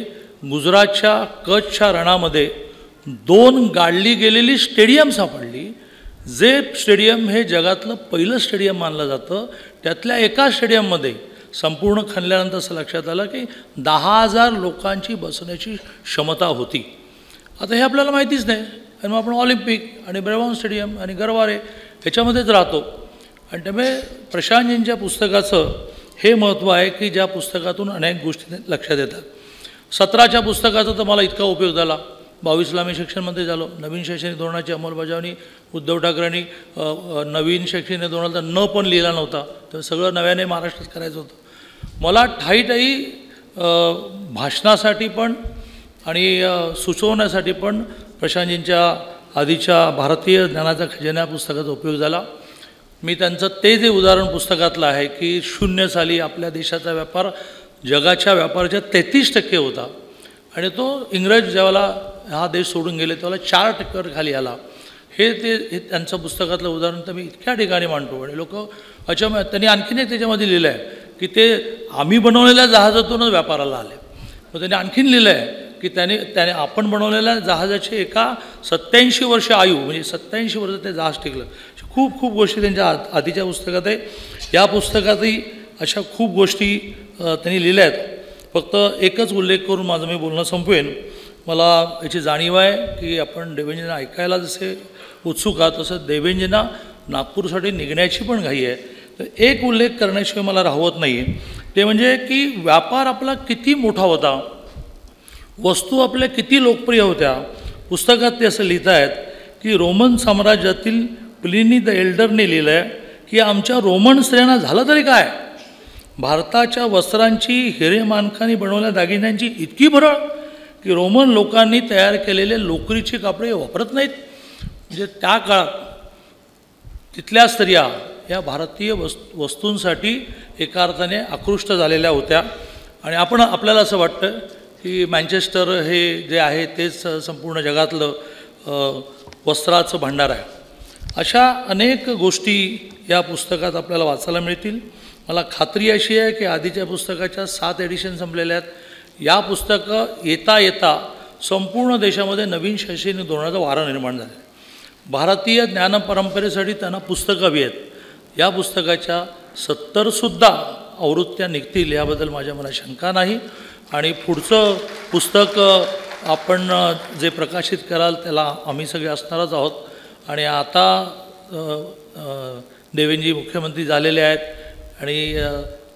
गुजरातच्या कच्छच्या रणामध्ये 2 गाडली गेलेली स्टेडियम सापडली, जे स्टेडियम हे जगातलं पहिलं स्टेडियम मानलं जातं. त्यातल्या एका स्टेडियममध्ये संपूर्ण खणल्यानंतर असं लक्षात आलं की 10,000 लोकांची बसण्याची क्षमता होती. आता हे आपल्याला माहितीच नाही आणि मग आपण ऑलिम्पिक आणि ब्रेवॉन स्टेडियम आणि गरवारे ह्याच्यामध्येच राहतो. आणि त्यामुळे प्रशांतजींच्या पुस्तकाचं हे महत्त्व आहे की ज्या पुस्तकातून अनेक गोष्टी लक्षात येतात. 17च्या पुस्तकाचा तर मला इतका उपयोग झाला. 22ला मी शिक्षणमंत्री झालो. नवीन शैक्षणिक धोरणाची अंमलबजावणी उद्धव ठाकरेंनी नवीन शैक्षणिक धोरणाचा न पण लिहिला नव्हता, तर सगळं नव्याने महाराष्ट्रात करायचं होतं. मला ठाई भाषणासाठी पण आणि सुचवण्यासाठी पण प्रशांतजींच्या आधीच्या भारतीय ज्ञानाचा खजिना पुस्तकाचा उपयोग झाला. मी त्यांचं ते जे उदाहरण पुस्तकातलं आहे की 0 साली आपल्या देशाचा व्यापार जगाच्या व्यापाराच्या 33% होता आणि तो इंग्रज ज्यावेळेला हा देश सोडून गेले त्यावेळेला 4%वर खाली आला. हे त्यांचं पुस्तकातलं उदाहरण तर मी इतक्या ठिकाणी मांडतो. आणि लोक अचानक त्यांनी आणखीन एक त्याच्यामध्ये लिहिलं आहे की ते आम्ही बनवलेल्या जहाजातूनच व्यापाराला आले. मग त्यांनी आणखीन लिहिलं आहे की त्याने आपण बनवलेल्या जहाजाचे एका 87 वर्ष आयु, म्हणजे 87 वर्ष ते जहाज टिकलं. खूप गोष्टी त्यांच्या आधीच्या पुस्तकात आहे. या पुस्तकातही अशा खूप गोष्टी त्यांनी लिहिल्या आहेत. फक्त एकच उल्लेख करून माझं मी बोलणं संपवेन. मला याची जाणीव आहे की आपण देवेंजींना ऐकायला जसे उत्सुक आहात तसं देवेंजींना नागपूरसाठी निघण्याची पण घाई आहे. तर एक उल्लेख करण्याशिवाय मला राहवत नाही, ते म्हणजे की व्यापार आपला किती मोठा होता, वस्तू आपल्या किती लोकप्रिय होत्या. पुस्तकात ते असं लिहित आहेत की रोमन साम्राज्यातील प्लिनी द एल्डरने लिहिलं आहे की आमच्या रोमन स्त्रियांना झालं तरी काय, भारताच्या वस्त्रांची हिरेमानकांनी बनवलेल्या दागिन्यांची इतकी भरळ की रोमन लोकांनी तयार केलेले लोकरीचे कपडे वापरत नाहीत. म्हणजे त्या काळात तिथल्या स्त्रिया या भारतीय वस्तूंसाठी एका अर्थाने आकृष्ट झालेल्या होत्या. आणि आपल्याला असं वाटतं की मँचेस्टर हे जे आहे तेच संपूर्ण जगातलं वस्त्राचं भांडार आहे. अशा अनेक गोष्टी या पुस्तकात आपल्याला वाचायला मिळतील. मला खात्री अशी आहे की आधीच्या पुस्तकाच्या 7 एडिशन संपलेल्या आहेत. या पुस्तकं येता संपूर्ण देशामध्ये नवीन शैक्षणिक धोरणाचा वारा निर्माण झाला. भारतीय ज्ञानपरंपरेसाठी त्यांना पुस्तकं हवी आहेत. या पुस्तकाच्या 70सुद्धा आवृत्त्या निघतील याबद्दल माझ्या मनात शंका नाही. आणि पुढचं पुस्तक आपण जे प्रकाशित कराल त्याला आम्ही सगळे असणारच आहोत. आणि आता देवेंद्रजी मुख्यमंत्री झालेले आहेत आणि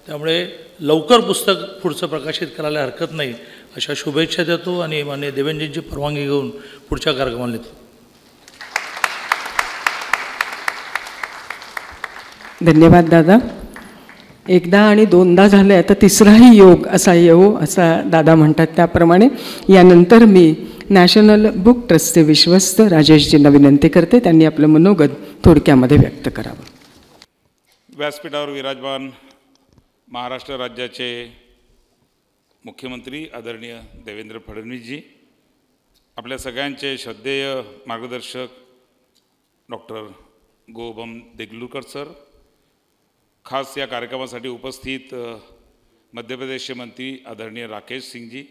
त्यामुळे लवकर पुस्तक पुढचं प्रकाशित करायला हरकत नाही अशा शुभेच्छा देतो आणि माननीय देवेंद्रजींची परवानगी घेऊन पुढच्या कार्यक्रमाला नेतो. धन्यवाद दादा. एकदा आणि दोनदा झालं आता तिसराही योग असा येऊ असा दादा म्हणतात. त्याप्रमाणे यानंतर मी नॅशनल बुक ट्रस्टचे विश्वस्त राजेशजींना विनंती करते त्यांनी आपलं मनोगत थोडक्यामध्ये व्यक्त करावं. व्यासपीठावर विराजमान महाराष्ट्र राज्याचे मुख्यमंत्री आदरणीय देवेंद्र फडणवीसजी, आपल्या सगळ्यांचे श्रद्धेय मार्गदर्शक डॉक्टर गोबम देगलूरकर सर, खास या कार्यक्रमासाठी उपस्थित मध्य प्रदेशचे मंत्री आदरणीय राकेश सिंगजी,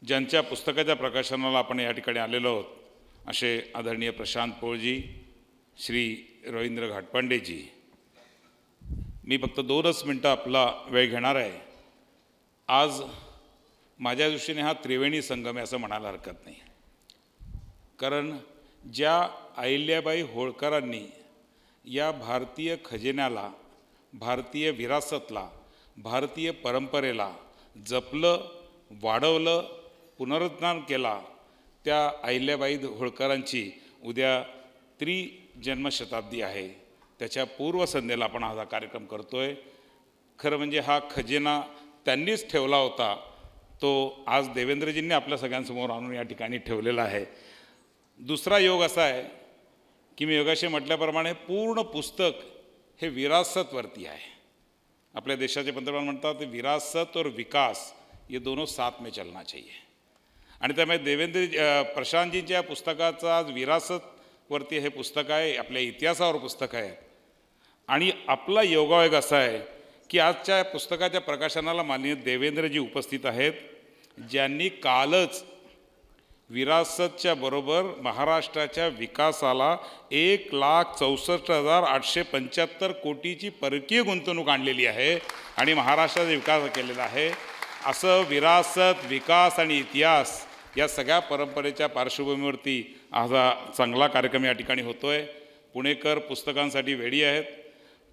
ज्यांच्या पुस्तकाच्या प्रकाशनाला आपण या ठिकाणी आलेलो आहोत असे आदरणीय प्रशांत पोळजी, श्री रवींद्र घाटपांडेजी. मी फक्त 2च मिनटं आपला वेळ घेणार आहे. आज माझ्या दृष्टीने हा त्रिवेणी संगम आहे असं म्हणायला हरकत नाही. कारण ज्या अहिल्याबाई होळकरांनी या भारतीय खजिन्याला, भारतीय विरासतला, भारतीय परंपरेला जपलं, वाढवलं, पुनरुत्थान केला, त्या अहिल्याबाई होळकरांची उद्या त्रिजन्मशताब्दी आहे. त्याच्या पूर्वसंध्येला आपण हा कार्यक्रम करतो आहे. खरं म्हणजे हा खजिना त्यांनीच ठेवला होता, तो आज देवेंद्रजींनी आपल्या सगळ्यांसमोर आणून या ठिकाणी ठेवलेला आहे. दुसरा योग असा आहे की मी योगाशी म्हटल्याप्रमाणे पूर्ण पुस्तक हे विरासतवरती आहे. आपल्या देशाचे पंतप्रधान म्हणतात विरासत और विकास ये दोनों साथ में चलना चाहिए. आणि त्यामुळे प्रशांतजींच्या पुस्तकाचं आज विरासतवरती हे पुस्तक आहे, आपल्या इतिहासावर पुस्तक आहे. आणि आपला योगायोग असा आहे की आजच्या पुस्तकाच्या प्रकाशनाला माननीय देवेंद्रजी उपस्थित आहेत, ज्यांनी कालच विरासतच्या बरोबर महाराष्ट्राच्या विकासाला 1,64,875 कोटीची परकीय गुंतवणूक आणलेली आहे आणि महाराष्ट्राचा विकास केलेला आहे. असं विरासत, विकास आणि इतिहास या सगळ्या परंपरेच्या पार्श्वभूमीवरती आज हा चांगला कार्यक्रम या ठिकाणी होतो आहे. पुणेकर पुस्तकांसाठी वेडी आहेत.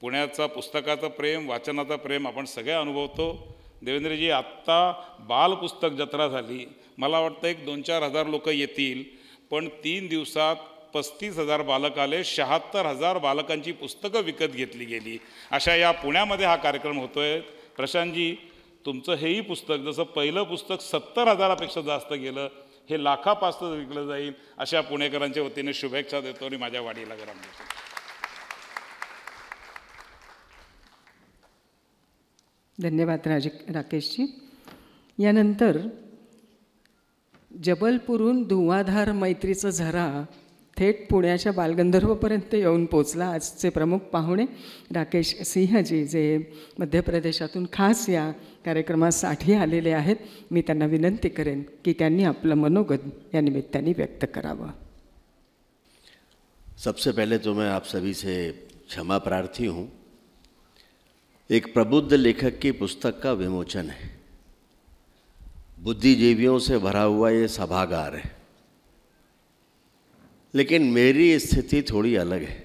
पुण्याचा पुस्तकाचं प्रेम, वाचनाचं प्रेम आपण सगळे अनुभवतो. देवेंद्रजी, आत्ता बालपुस्तक जत्रा झाली. मला वाटतं 2-4 हजार लोक येतील, पण 3 दिवसात 35,000 बालक आले, 76,000 बालकांची पुस्तकं विकत घेतली गेली. अशा या पुण्यामध्ये हा कार्यक्रम होतो आहे. प्रशांतजी, तुमचं हेही पुस्तक, जसं पहिलं पुस्तक 70,000पेक्षा जास्त गेलं, हे लाखापासून विकलं जाईल अशा पुणेकरांच्या वतीने शुभेच्छा देतो आणि माझ्या वाडीला गरम देतो. धन्यवाद राकेशजी. यानंतर जबलपूरहून धुवाधार मैत्रीचा झरा थेट पुण्याच्या बालगंधर्वपर्यंत येऊन पोचला. आजचे प्रमुख पाहुणे राकेश सिंहजी, जे मध्य प्रदेशातून खास या कार्यक्रमासाठी आलेले आहेत. मी त्यांना विनंती करेन की त्यांनी आपलं मनोगत या निमित्ताने व्यक्त करावं. सबसे पहले तो मैं आप सभी से क्षमा प्रार्थी हूँ. एक प्रबुद्ध लेखक की पुस्तक का विमोचन है. बुद्धिजीवियों से भरा हुआ ये सभागार है, लेकिन मेरी स्थिति थोड़ी अलग है.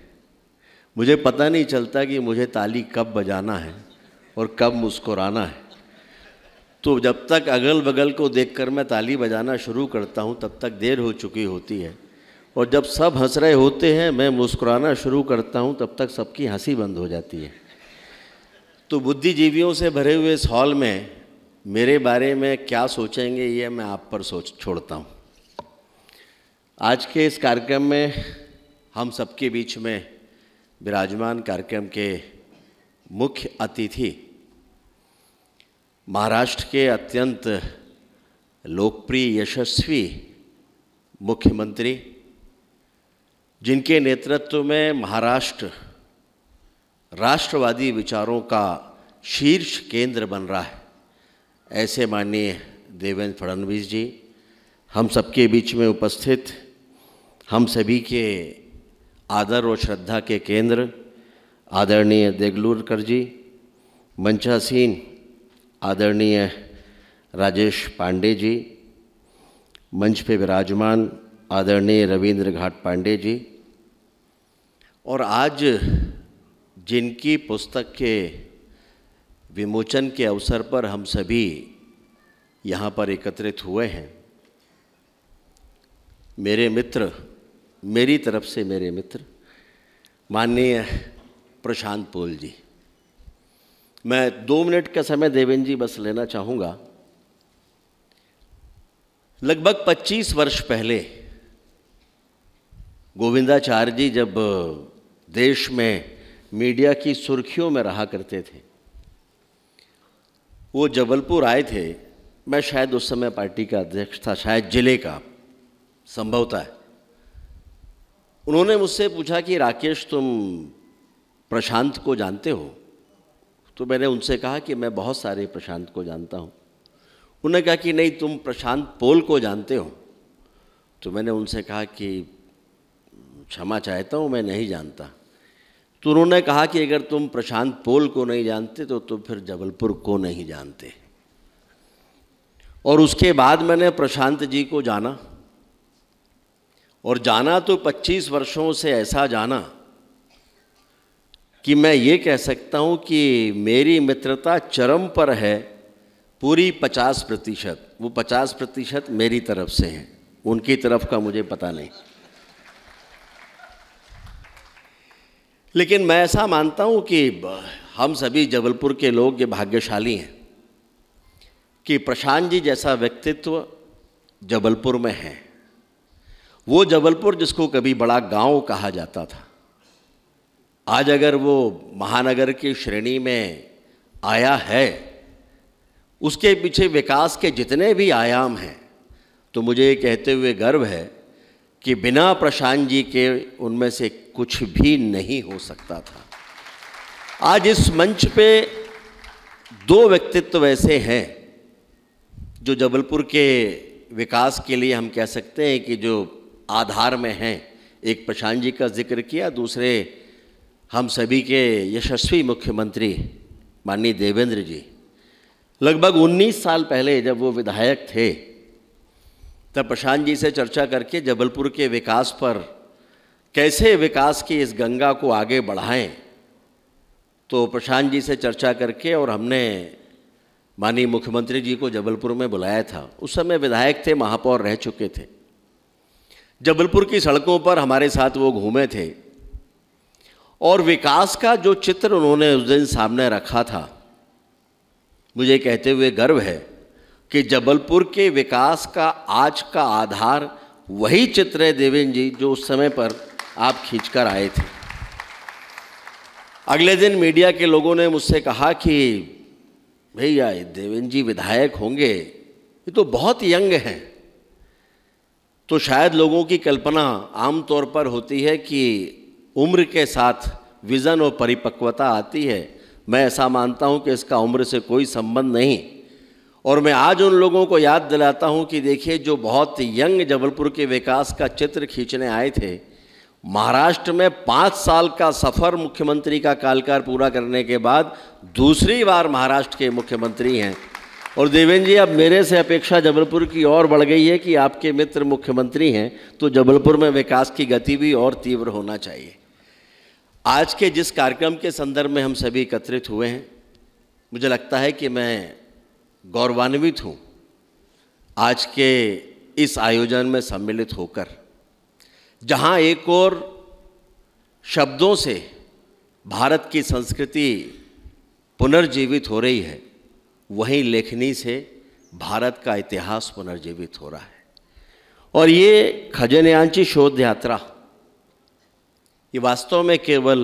मुझे पता नहीं चलता कि मुझे ताली कब बजाना है और कब मुस्कुराना है. तो जब तक अगल बगल को देखकर मैं ताली बजाना शुरू करता हूँ तब तक देर हो चुकी होती है, और जब सब हंस रहे होते हैं मैं मुस्कुराना शुरू करता हूँ तब तक सबकी हंसी बंद हो जाती है. तो बुद्धिजीवियों से भरे हुए इस हॉल में मेरे बारे में क्या सोचेंगे ये मैं आप पर छोड़ता हूँ. आज के इस कार्यक्रम में हम सबके बीच में विराजमान कार्यक्रम के मुख्य अतिथि महाराष्ट्र के अत्यंत लोकप्रिय यशस्वी मुख्यमंत्री, जिनके नेतृत्व में महाराष्ट्र राष्ट्रवादी विचारों का शीर्ष केंद्र बन रहा है, ऐसे माननीय देवेंद्र फडणवीस जी हम सबके बीच में उपस्थित, हम सभी के आदर और श्रद्धा के केंद्र आदरणीय देगलूरकर जी, मंचासीन आदरणीय राजेश पांडे जी, मंच पे विराजमान आदरणीय रविंद्र घाट पांडे जी, और आज जिनकी पुस्तक के विमोचन के अवसर पर हम सभी यहाँ पर एकत्रित हुए हैं, मेरे मित्र, मेरी तरफ से मेरे मित्र माननीय प्रशांत पोल जी। मैं 2 मिनट का समय देवेंद्र जी बस लेना चाहूँगा। लगभग 25 वर्ष पहले गोविंदाचार्य जी जब देश में मीडिया की सुर्खियों में रहा करते थे, वो जबलपुर आए थे। मैं शायद उस समय पार्टी का अध्यक्ष था, शायद जिले का, संभवतः। उन्होंने मुझसे पूछा कि राकेश तुम प्रशांत को जानते हो? तो मैंने उनसे कहा कि मैं बहुत सारे प्रशांत को जानता हूँ। उन्होंने कहा कि नहीं, तुम प्रशांत पोल को जानते हो? तो मैंने उनसे कहा कि क्षमा चाहता हूँ, मैं नहीं जानता। तो उन्होंने कहा कि अगर तुम प्रशांत पोल को नहीं जानते तो तुम फिर जबलपुर को नहीं जानते। और उसके बाद मैंने प्रशांत जी को जाना, और जाना तो 25 वर्षों से ऐसा जाना कि मैं ये कह सकता हूँ कि मेरी मित्रता चरम पर है, पूरी 50%। वो 50% मेरी तरफ से है, उनकी तरफ का मुझे पता नहीं। लेकिन मैं ऐसा मानता हूँ कि हम सभी जबलपुर के लोग ये भाग्यशाली हैं कि प्रशांत जी जैसा व्यक्तित्व जबलपुर में है। वो जबलपुर जिसको कभी बड़ा गांव कहा जाता था, आज अगर वो महानगर की श्रेणी में आया है, उसके पीछे विकास के जितने भी आयाम हैं, तो मुझे ये कहते हुए गर्व है कि बिना प्रशांत जी के उनमें से कुछ भी नहीं हो सकता था। आज इस मंच पे 2 व्यक्तित्व ऐसे हैं जो जबलपुर के विकास के लिए हम कह सकते हैं कि जो आधार में हैं। एक प्रशांत जी का जिक्र किया, दूसरे हम सभी के यशस्वी मुख्यमंत्री माननीय देवेंद्र जी। लगभग 19 साल पहले जब वो विधायक थे, तब प्रशांत जी से चर्चा करके जबलपुर के विकास पर, कैसे विकास की इस गंगा को आगे बढ़ाएं, तो प्रशांत जी से चर्चा करके और हमने माननीय मुख्यमंत्री जी को जबलपुर में बुलाया था। उस समय विधायक थे, महापौर रह चुके थे। जबलपुर की सड़कों पर हमारे साथ वो घूमे थे, और विकास का जो चित्र उन्होंने उस दिन सामने रखा था, मुझे कहते हुए गर्व है कि जबलपुर के विकास का आज का आधार वही चित्र है देवेंद्र जी, जो उस समय पर आप खींचकर आए थे। अगले दिन मीडिया के लोगों ने मुझसे कहा कि भैया देवेंद्र जी विधायक होंगे, ये तो बहुत यंग हैं। तो शायद लोगों की कल्पना आमतौर पर होती है कि उम्र के साथ विज़न और परिपक्वता आती है। मैं ऐसा मानता हूं कि इसका उम्र से कोई संबंध नहीं। और मैं आज उन लोगों को याद दिलाता हूं कि देखिए, जो बहुत यंग जबलपुर के विकास का चित्र खींचने आए थे, महाराष्ट्र में 5 साल का सफ़र मुख्यमंत्री का कार्यकाल पूरा करने के बाद दूसरी बार महाराष्ट्र के मुख्यमंत्री हैं। और देवेंद्र जी, अब मेरे से अपेक्षा जबलपुर की और बढ़ गई है कि आपके मित्र मुख्यमंत्री हैं, तो जबलपुर में विकास की गति भी और तीव्र होना चाहिए। आज के जिस कार्यक्रम के संदर्भ में हम सभी एकत्रित हुए हैं, मुझे लगता है कि मैं गौरवान्वित हूँ आज के इस आयोजन में सम्मिलित होकर, जहाँ एक और शब्दों से भारत की संस्कृति पुनर्जीवित हो रही है, वहीं लेखनी से भारत का इतिहास पुनर्जीवित हो रहा है। और ये खजनयांची शोध यात्रा, ये वास्तव में केवल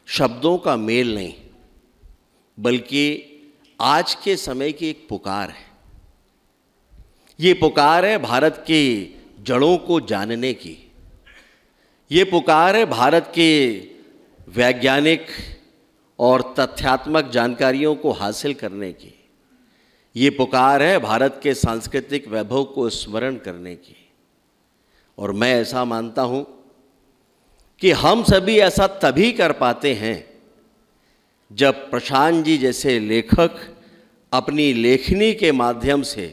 शब्दों का मेल नहीं, बल्कि आज के समय की एक पुकार है। ये पुकार है भारत की जड़ों को जानने की। ये पुकार है भारत के वैज्ञानिक और तथ्यात्मक जानकारियों को हासिल करने की। ये पुकार है भारत के सांस्कृतिक वैभव को स्मरण करने की। और मैं ऐसा मानता हूँ कि हम सभी ऐसा तभी कर पाते हैं जब प्रशांत जी जैसे लेखक अपनी लेखनी के माध्यम से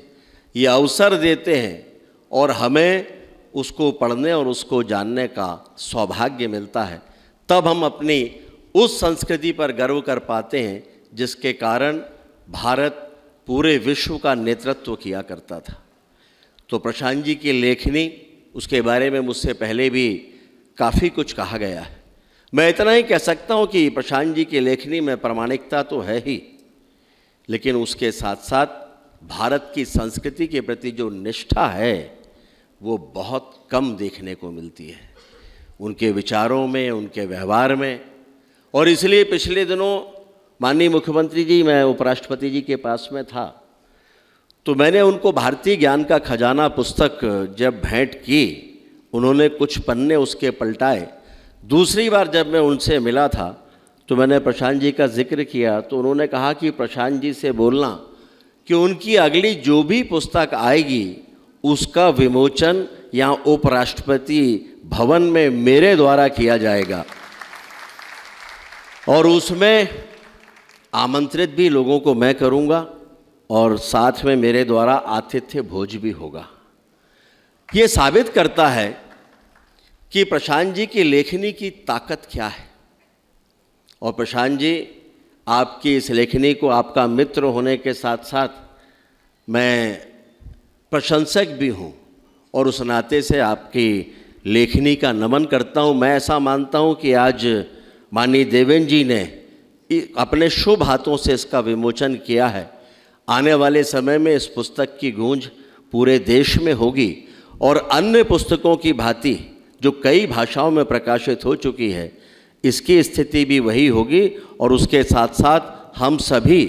ये अवसर देते हैं और हमें उसको पढ़ने और उसको जानने का सौभाग्य मिलता है, तब हम अपनी उस संस्कृति पर गर्व कर पाते हैं जिसके कारण भारत पूरे विश्व का नेतृत्व किया करता था। तो प्रशांत जी की लेखनी, उसके बारे में मुझसे पहले भी काफ़ी कुछ कहा गया है। मैं इतना ही कह सकता हूँ कि प्रशांत जी की लेखनी में प्रामाणिकता तो है ही, लेकिन उसके साथ साथ भारत की संस्कृति के प्रति जो निष्ठा है वो बहुत कम देखने को मिलती है उनके विचारों में, उनके व्यवहार में। और इसलिए पिछले दिनों माननीय मुख्यमंत्री जी, मैं उपराष्ट्रपति जी के पास में था, तो मैंने उनको भारतीय ज्ञान का खजाना पुस्तक जब भेंट की, उन्होंने कुछ पन्ने उसके पलटाए। दूसरी बार जब मैं उनसे मिला था तो मैंने प्रशांत जी का जिक्र किया, तो उन्होंने कहा कि प्रशांत जी से बोलना कि उनकी अगली जो भी पुस्तक आएगी उसका विमोचन यहाँ उपराष्ट्रपति भवन में मेरे द्वारा किया जाएगा और उसमें आमंत्रित भी लोगों को मैं करूँगा और साथ में मेरे द्वारा आतिथ्य भोज भी होगा। ये साबित करता है कि प्रशांत जी की लेखनी की ताकत क्या है। और प्रशांत जी, आपकी इस लेखनी को आपका मित्र होने के साथ साथ मैं प्रशंसक भी हूँ और उस नाते से आपकी लेखनी का नमन करता हूँ। मैं ऐसा मानता हूँ कि आज माननीय देवेंद्र जी ने अपने शुभ हाथों से इसका विमोचन किया है। आने वाले समय में इस पुस्तक की गूंज पूरे देश में होगी और अन्य पुस्तकों की भांति जो कई भाषाओं में प्रकाशित हो चुकी है, इसकी स्थिति भी वही होगी। और उसके साथ साथ हम सभी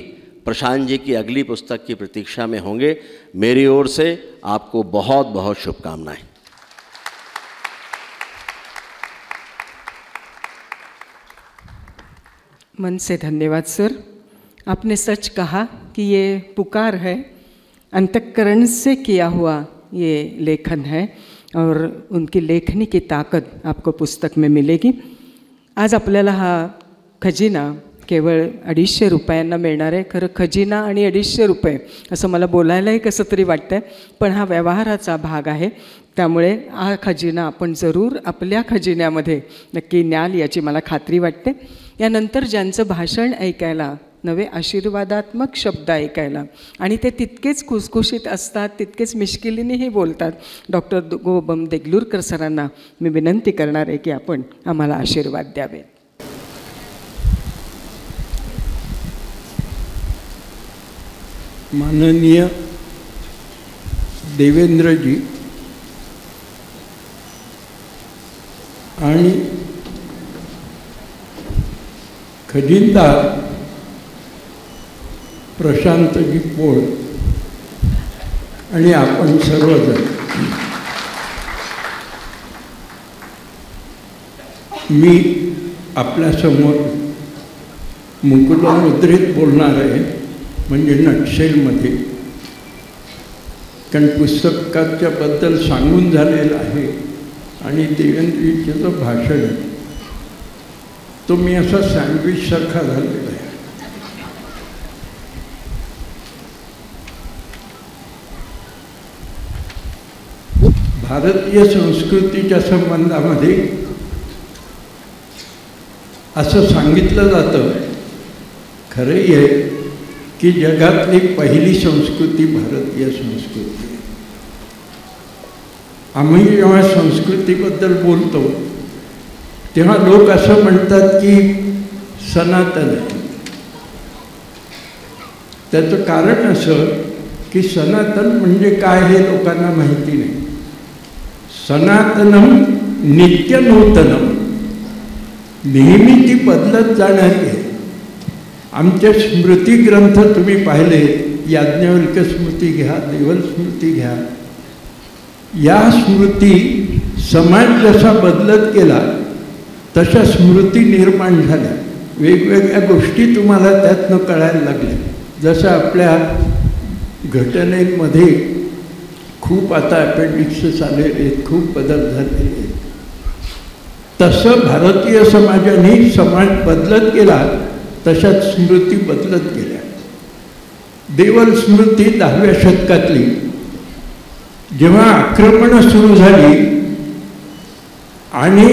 प्रशांत जी की अगली पुस्तक की प्रतीक्षा में होंगे। मेरी ओर से आपको बहुत बहुत शुभकामनाएं। मन से धन्यवाद सर। आपने सच कहा कि ये पुकार है, अंतःकरण से किया हुआ ये लेखन है और उनकी लेखनी की ताकद आपको पुस्तक में मिलेगी। आज आपल्याला हा खजिना केवळ 250 रुपयांना मिळणार आहे। खरं खजिना आणि 250 रुपये असं मला बोलायलाही कसं तरी वाटतं, पण हा व्यवहाराचा भाग आहे। त्यामुळे हा खजिना आपण जरूर आपल्या खजिन्यामध्ये नक्की न्याल याची मला खात्री वाटते। यानंतर ज्यांचं भाषण ऐकायला, नवे आशीर्वादात्मक शब्द ऐकायला आणि ते तितकेच खुसखुशीत असतात, तितकेच मिश्किलीनेही बोलतात, डॉक्टर गोबम देगलूरकर सरांना मी विनंती करणार आहे की आपण आम्हाला आशीर्वाद द्यावे। माननीय देवेंद्रजी आणि खजिनदार प्रशांतजी पोळ आणि आपण सर्वजण, मी आपल्यासमोर मुकुटमुद्रित बोलणार आहे, म्हणजे नटशेलमध्ये, कारण पुस्तकाच्या बद्दल सांगून झालेलं आहे आणि देवेंद्रजीचं भाषण तो मी असा सँडविच सारखा झालेला आहे। भारतीय संस्कृतीच्या संबंधामध्ये असं सांगितलं जातं, खरंही आहे की जगातली पहिली संस्कृती भारतीय संस्कृती आहे। आम्ही जेव्हा संस्कृतीबद्दल बोलतो तेव्हा लोक असं म्हणतात की सनातन आहे। त्याचं कारण असं की सनातन म्हणजे काय हे लोकांना माहिती नाही। सनातनम नित्य नूतनम, नेहमी ती बदलत जाणारी आहे। आमचे स्मृतिग्रंथ तुम्ही पाहिले, याज्ञवल्क्य स्मृती घ्या, देवल स्मृती घ्या, या स्मृती समाज जसा बदलत गेला तशा स्मृती निर्माण झाल्या, वेगवेगळ्या गोष्टी तुम्हाला त्यातनं कळायला लागल्या। जसं आपल्या घटनेमध्ये खूप आता अपेंडिक्स आलेले आहेत, खूप बदल झालेले आहेत। तसं भारतीय समाजाने समाज बदलत गेला, तशाच स्मृती बदलत गेल्या. देवल स्मृती 10व्या शतकातली जेव्हा आक्रमणं सुरू झाली आणि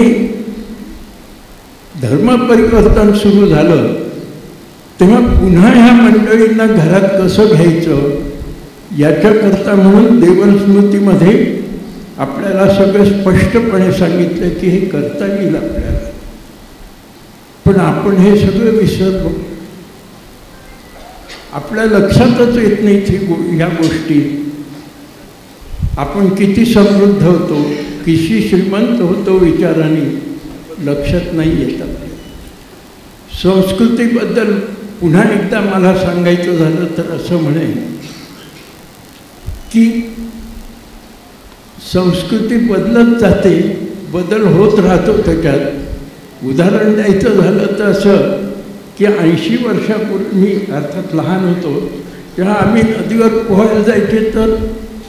धर्मपरिवर्तन सुरू झालं, तेव्हा पुन्हा ह्या मंडळींना घरात कसं घ्यायचं याच्याकरता म्हणून देवल स्मृतीमध्ये आपल्याला सगळं स्पष्टपणे सांगितलं की हे करता येईल आपल्याला. पण आपण हे सगळं विसरलो. आपल्या लक्षातच येत नाही ह्या गोष्टी. आपण किती समृद्ध होतो, किती श्रीमंत होतो विचाराने, लक्षात नाही येत आपल्या. संस्कृतीबद्दल पुन्हा एकदा मला सांगायचं झालं तर असं म्हणेन की संस्कृती बदलत जाते, बदल होत राहतो त्याच्यात. उदाहरण द्यायचं झालं तर असं की 80 वर्षापूर्वी मी अर्थात लहान होतो तेव्हा आम्ही नदीवर पोहायला जायचे, तर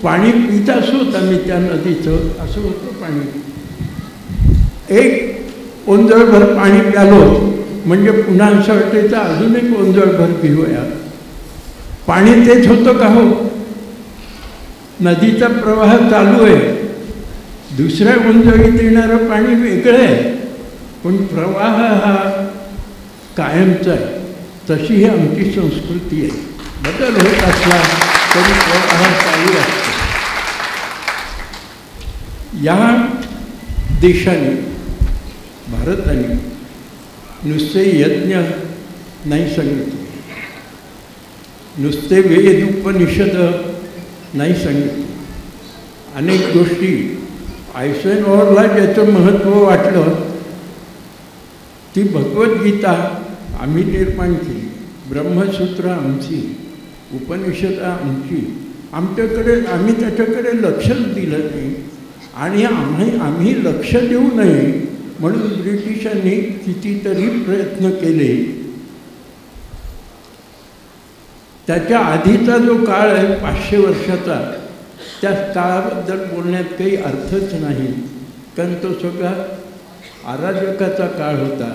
पाणी पित असोत आम्ही त्या नदीचं, असं होतं पाणी. एक ओंजळभर पाणी प्यालो म्हणजे पुन्हा असं वाटायचं अजून एक ओंजळभर पिऊया. पाणी तेच होतं का हो? नदीचा प्रवाह चालू आहे, दुसऱ्या ओंजळीत येणारं पाणी वेगळं आहे, पण प्रवाह हा कायमचा आहे. तशी ही आमची संस्कृती आहे. बदल होत असला तरी प्रवाह चालू असतो. या देशाने, भारताने नुसते यज्ञ नाही सांगितले, नुसते वेद उपनिषद नाही सांगितले, अनेक गोष्टी. आयसेनहॉरला ज्याचं महत्त्व वाटलं ती भगवद्गीता आम्ही निर्माण केली, ब्रह्मसूत्र आमची, उपनिषदा आमची. आम्ही त्याच्याकडे लक्षच दिलं नाही. आणि आम्ही लक्ष देऊ नये म्हणून ब्रिटिशांनी कितीतरी प्रयत्न केले. त्याच्या आधीचा जो काळ आहे 500 वर्षाचा, त्या काळाबद्दल बोलण्यात काही अर्थच नाही, कारण तो सगळा अराजकाचा काळ होता.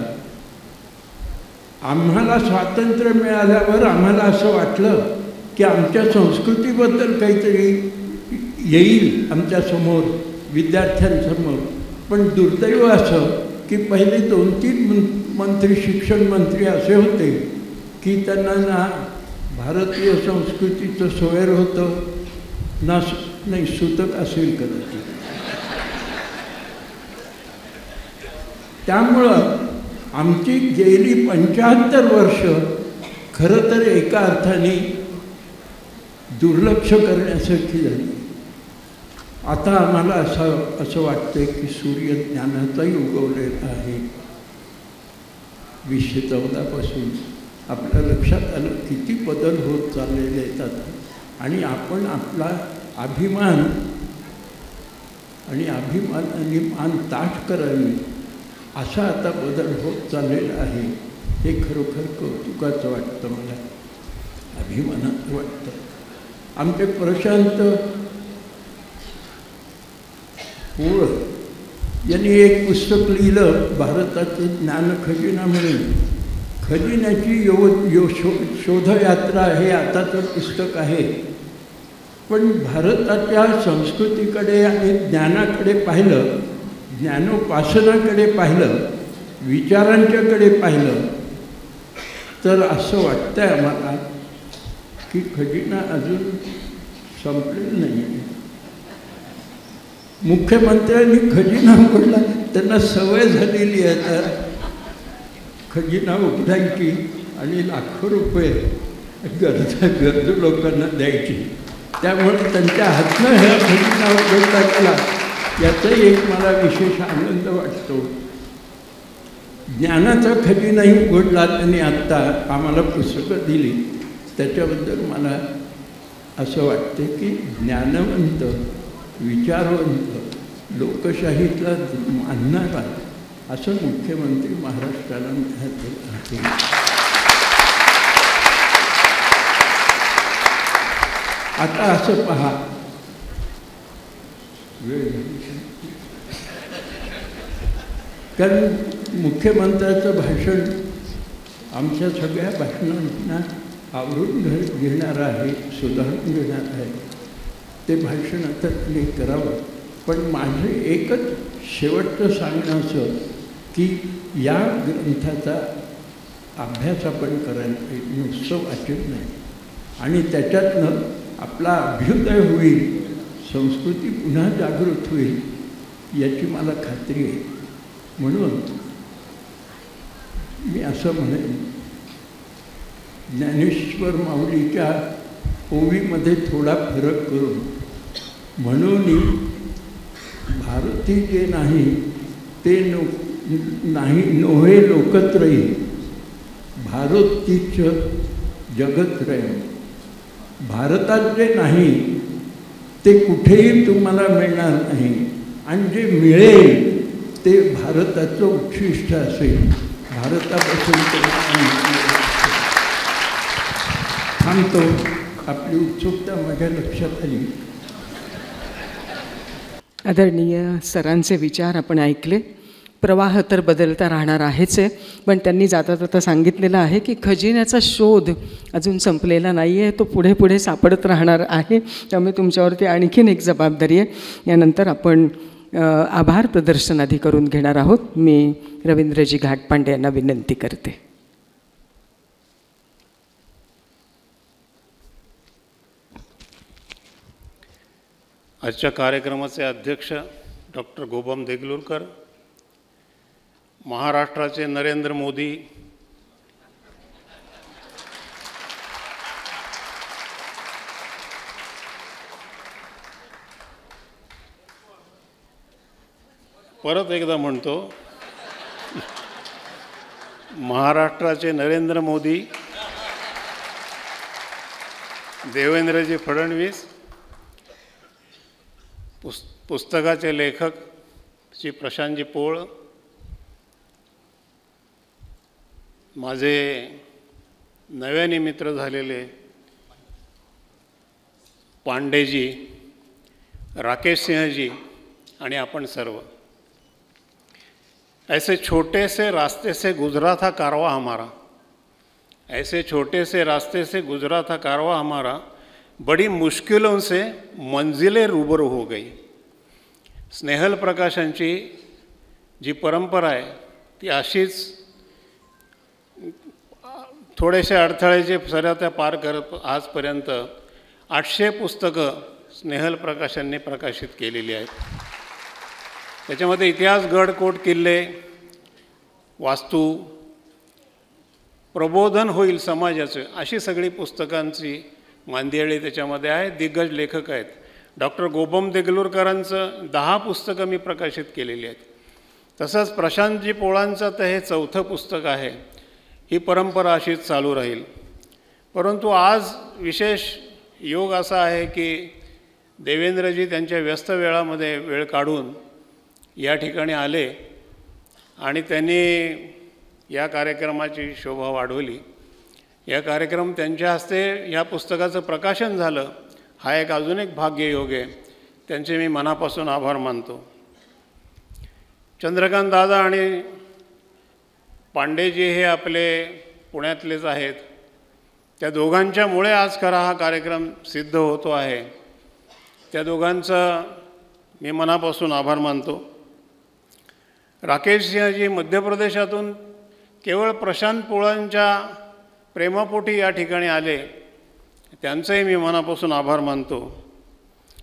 आम्हाला स्वातंत्र्य मिळाल्यावर आम्हाला असं वाटलं की आमच्या संस्कृतीबद्दल काहीतरी येईल आमच्यासमोर, विद्यार्थ्यांसमोर. पण दुर्दैव असं की पहिले 2-3 मंत्री, शिक्षण मंत्री असे होते की त्यांना ना भारतीय संस्कृतीचं सोयर होतं ना, नाही सुतक असेल कदाचित. त्यामुळं आमची गेली 75 वर्ष खरं तर एका अर्थाने दुर्लक्ष करण्यासारखी झाली. आता आम्हाला असं वाटतं की सूर्य ज्ञानाचाही उगवलेला आहे. 2014 आपल्या लक्षात आलं किती बदल होत चाललेले आहेत. आणि आपण आपला अभिमान आणि मान ताठ करावी असा आता बदल होत चाललेला आहे. हे खरोखर कौतुकाचं वाटतं मला, अभिमानाचं वाटतं. आमचे प्रशांत पोळ यांनी एक पुस्तक लिहिलं, भारताचे ज्ञानखजिना म्हणून. खजिन्याची शोधयात्रा हे आताचं पुस्तक आहे. पण भारताच्या संस्कृतीकडे आणि ज्ञानाकडे पाहिलं, ज्ञानोपासनाकडे पाहिलं, विचारांच्याकडे पाहिलं तर असं वाटतं आहे आम्हाला की खजिना अजून संपलेला नाही आहे. मुख्यमंत्र्यांनी खजिना उघडला, त्यांना सवय झालेली आहे तर खजिना उघडायची आणि लाखो रुपये गरजू लोकांना द्यायची. त्यामुळे त्यांच्या हातनं ह्या खजिना उघडला गेला याचाही एक मला विशेष आनंद वाटतो. ज्ञानाचा खजिनाही उघडला त्यांनी. आत्ता आम्हाला पुस्तकं दिली त्याच्याबद्दल मला असं वाटते की ज्ञानवंत, विचारवंत, लोकशाहीतला मानणारा असं मुख्यमंत्री महाराष्ट्राला मिळालेलं आहे. आता असं पहा, कारण मुख्यमंत्र्याचं भाषण आमच्या सगळ्या भाषणांना आवरून घेणारं आहे, सुधारून घेणार आहे. ते भाषण आता त्यांनी करावं. पण माझं एकच शेवटचं सांगणं असं की या ग्रंथाचा अभ्यास आपण करायला पाहिजे, नुसतं वाचन नाही. आणि त्याच्यातनं आपला अभ्युदय होईल, संस्कृती पुन्हा जागृत होईल याची मला खात्री आहे. म्हणून मी असं म्हणेन, ज्ञानेश्वर माऊलीच्या ओवीमध्ये थोडा फरक करून म्हणून भारती जे नाही ते नाही नोहे लोकत्रयी भारतीच जगत्रय. भारतात जे नाही ते कुठेही तुम्हाला मिळणार नाही, आणि जे मिळेल ते भारताचं उच्छिष्ट असेल. भारतापासून थांबतो. आपली उत्सुकता माझ्या लक्षात आली. आदरणीय सरांचे विचार आपण ऐकले. प्रवाह तर बदलता राहणार आहेच आहे, पण त्यांनी जाता जाता सांगितलेलं आहे की खजिन्याचा शोध अजून संपलेला नाही आहे, तो पुढे पुढे सापडत राहणार आहे. त्यामुळे तुमच्यावरती आणखीन एक जबाबदारी आहे. यानंतर आपण आभार प्रदर्शन आधी करून घेणार आहोत. मी रवींद्रजी घाटपांडे यांना विनंती करते. आजच्या कार्यक्रमाचे अध्यक्ष डॉक्टर गोबम देगलूरकर, महाराष्ट्राचे नरेंद्र मोदी, परत एकदा म्हणतो, महाराष्ट्राचे नरेंद्र मोदी, देवेंद्रजी फडणवीस, पुस्तकाचे लेखक श्री प्रशांतजी पोळ, माझे नव्याने मित्र झालेले पांडेजी, राकेश सिंहजी आणि आपण सर्व. ऐसे छोटे से रास्ते से गुजरा था कारवा हमारा, ऐसे छोटे से रास्ते से गुजरा था कारवा हमारा, बड़ी मुश्किलों से मंजिलें रूबरू हो गई. स्नेहल प्रकाशांची जी परंपरा आहे ती अशीच थोडेसे अडथळेचे सऱ्या त्या पार करत आजपर्यंत 800 पुस्तकं स्नेहल प्रकाशांनी प्रकाशित केलेली आहेत. त्याच्यामध्ये इतिहास, गड, कोट, किल्ले, वास्तू, प्रबोधन होईल समाजाचं, अशी सगळी पुस्तकांची मांदियाळी त्याच्यामध्ये आहे. दिग्गज लेखक आहेत. डॉक्टर गोबम देगलूरकरांचं 10 पुस्तकं मी प्रकाशित केलेली आहेत. तसंच प्रशांतजी पोळांचं तर हे 4थं पुस्तक आहे. ही परंपरा अशीच चालू राहील. परंतु आज विशेष योग असा आहे की देवेंद्रजी त्यांच्या व्यस्त वेळामध्ये वेळ काढून या ठिकाणी आले आणि त्यांनी या कार्यक्रमाची शोभा वाढवली. या कार्यक्रम त्यांच्या हस्ते या पुस्तकाचं प्रकाशन झालं, हा एक अजून एक भाग्ययोग आहे. त्यांचे मी मनापासून आभार मानतो. चंद्रकांत दादा आणि पांडेजी हे आपले पुण्यातलेच आहेत. त्या दोघांच्यामुळे आज खरा हा कार्यक्रम सिद्ध होतो आहे. त्या दोघांचं मी मनापासून आभार मानतो. राकेश सिंहजी मध्य प्रदेशातून केवळ प्रशांत पोळांच्या प्रेमापोटी या ठिकाणी आले, त्यांचंही मी मनापासून आभार मानतो.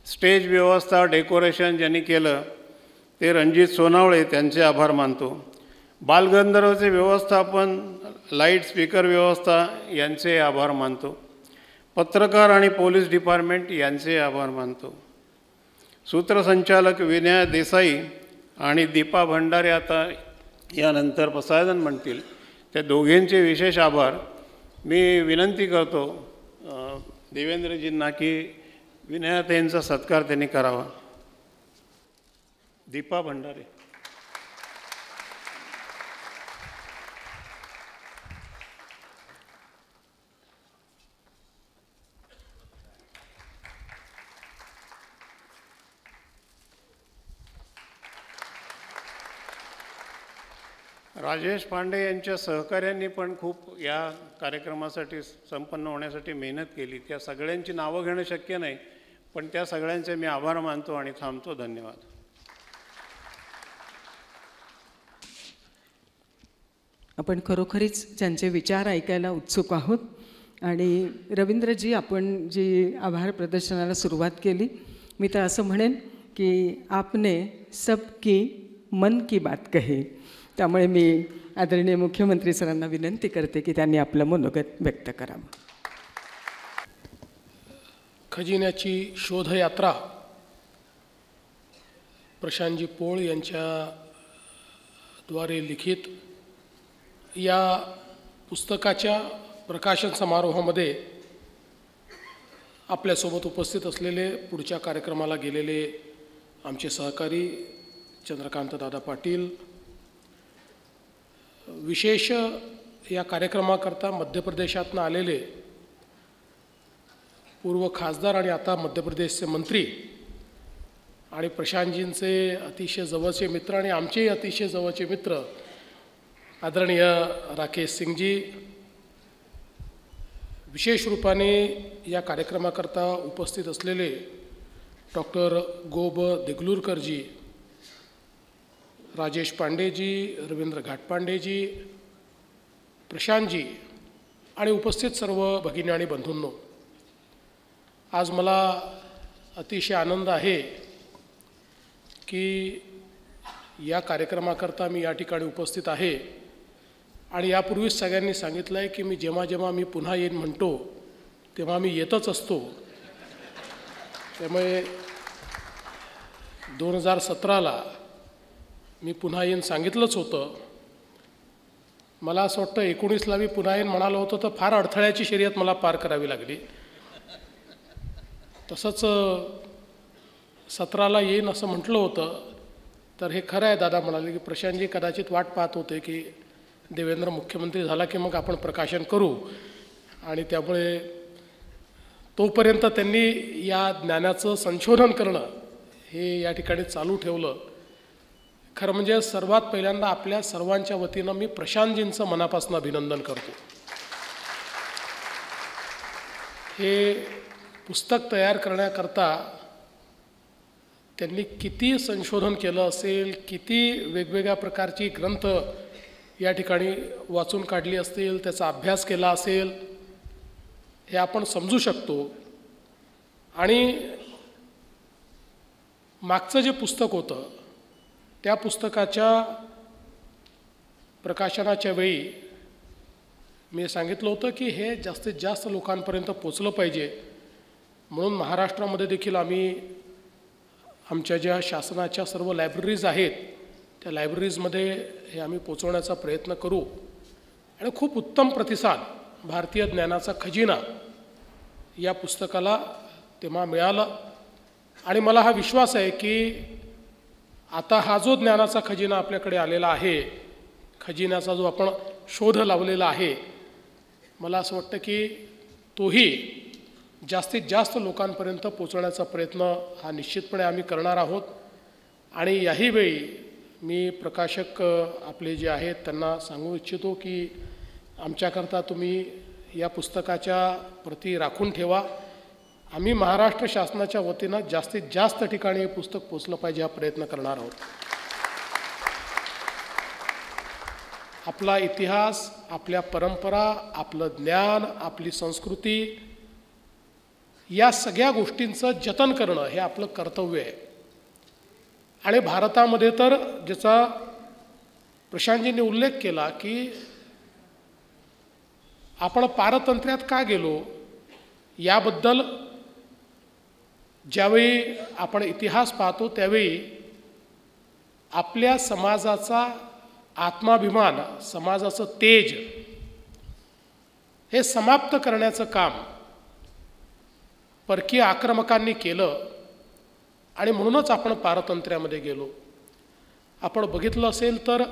स्टेज व्यवस्था, डेकोरेशन ज्यांनी केलं ते रणजित सोनावळे, त्यांचे आभार मानतो. बालगंधर्वचे व्यवस्थापन, लाईट, स्पीकर व्यवस्था यांचे आभार मानतो. पत्रकार आणि पोलीस डिपार्टमेंट यांचे आभार मानतो. सूत्रसंचालक विनय देसाई आणि दीपा भंडारे आता यानंतर पसायदन म्हणतील, त्या दोघींचे विशेष आभार. मी विनंती करतो देवेंद्रजींना की विनयाताईंचा सत्कार त्यांनी करावा. दीपा भंडारे. राजेश पांडे यांच्या सहकाऱ्यांनी पण खूप या कार्यक्रमासाठी संपन्न होण्यासाठी मेहनत केली. त्या सगळ्यांची नावं घेणं शक्य नाही, पण त्या सगळ्यांचे मी आभार मानतो आणि थांबतो. धन्यवाद. आपण खरोखरीच त्यांचे विचार ऐकायला उत्सुक आहोत. आणि रवींद्रजी, आपण जी आभार प्रदर्शनाला सुरुवात केली, मी तर असं म्हणेन की आपने सबकी मन की बात कही. त्यामुळे मी आदरणीय मुख्यमंत्री सरांना विनंती करते की त्यांनी आपलं मनोगत व्यक्त करावं. खजिन्याची शोधयात्रा प्रशांतजी पोळ यांच्याद्वारे लिखित या पुस्तकाच्या प्रकाशन समारोहामध्ये आपल्यासोबत उपस्थित असलेले, पुढच्या कार्यक्रमाला गेलेले आमचे सहकारी चंद्रकांत दादा पाटील, विशेष या कार्यक्रमाकरता मध्य प्रदेशातून आलेले पूर्व खासदार आणि आता मध्य प्रदेशचे मंत्री आणि प्रशांतजींचे अतिशय जवळचे मित्र आणि आमचेही अतिशय जवळचे मित्र आदरणीय राकेश सिंगजी, विशेष रूपाने या कार्यक्रमाकरता उपस्थित असलेले डॉक्टर गोब देगलूरकरजी, राजेश पांडेजी, रवींद्र घाटपांडेजी, प्रशांतजी आणि उपस्थित सर्व भगिनी आणि बंधूंनो, आज मला अतिशय आनंद आहे की या कार्यक्रमाकरता मी या ठिकाणी उपस्थित आहे. आणि यापूर्वीच सगळ्यांनी सांगितलं आहे की मी जेव्हा मी पुन्हा येईन म्हणतो तेव्हा मी येतच असतो. त्यामुळे 2017ला मी पुन्हा येईन सांगितलंच होतं. मला असं वाटतं 19ला मी पुन्हा येईन म्हणालो होतो तर फार अडथळ्याची शर्यत मला पार करावी लागली. तसंच 17ला येईन असं म्हटलं होतं. तर हे खरं आहे, दादा म्हणाले की प्रशांतजी कदाचित वाट पाहत होते की देवेंद्र मुख्यमंत्री झाला की मग आपण प्रकाशन करू. आणि त्यामुळे तोपर्यंत त्यांनी या ज्ञानाचं संशोधन करणं हे या ठिकाणी चालू ठेवलं. खरं म्हणजे सर्वात पहिल्यांदा आपल्या सर्वांच्या वतीनं मी प्रशांतजींचं मनापासून अभिनंदन करतो. हे पुस्तक तयार करण्याकरता त्यांनी किती संशोधन केलं असेल, किती वेगवेगळ्या प्रकारची ग्रंथ या ठिकाणी वाचून काढली असतील, त्याचा अभ्यास केला असेल, हे आपण समजू शकतो. आणि मागचं जे पुस्तक होतं त्या पुस्तकाच्या प्रकाशनाच्या वेळी मी सांगितलं होतं की हे जास्तीत जास्त लोकांपर्यंत पोचलं पाहिजे. म्हणून महाराष्ट्रामध्ये देखील आम्ही आमच्या ज्या शासनाच्या सर्व लायब्ररीज आहेत त्या लायब्ररीजमध्ये हे आम्ही पोचवण्याचा प्रयत्न करू. आणि खूप उत्तम प्रतिसाद भारतीय ज्ञानाचा खजिना या पुस्तकाला तेव्हा मिळाला. आणि मला हा विश्वास आहे की आता हा जो ज्ञानाचा खजिना आपल्याकडे आलेला आहे, खजिन्याचा जो आपण शोध लावलेला आहे, मला असं वाटतं की तोही जास्तीत जास्त लोकांपर्यंत पोचवण्याचा प्रयत्न हा निश्चितपणे आम्ही करणार आहोत. आणि याही वेळी मी प्रकाशक आपले जे आहेत त्यांना सांगू इच्छितो की आमच्याकरता तुम्ही या पुस्तकाच्या प्रती राखून ठेवा. आम्ही महाराष्ट्र शासनाच्या वतीनं जास्तीत जास्त ठिकाणी हे पुस्तक पोचलं पाहिजे हा प्रयत्न करणार आहोत. आपला इतिहास, आपल्या परंपरा, आपलं ज्ञान, आपली संस्कृती या सगळ्या गोष्टींचं जतन करणं हे आपलं कर्तव्य आहे. आणि भारतामध्ये तर ज्याचा प्रशांतजींनी उल्लेख केला की आपण पारतंत्र्यात का गेलो याबद्दल ज्यावेळी आपण इतिहास पाहतो त्यावेळी आपल्या समाजाचा आत्माभिमान, समाजाचं तेज हे समाप्त करण्याचं काम परकीय आक्रमकांनी केलं. आणि म्हणूनच आपण पारतंत्र्यामध्ये गेलो. आपण बघितलं असेल तर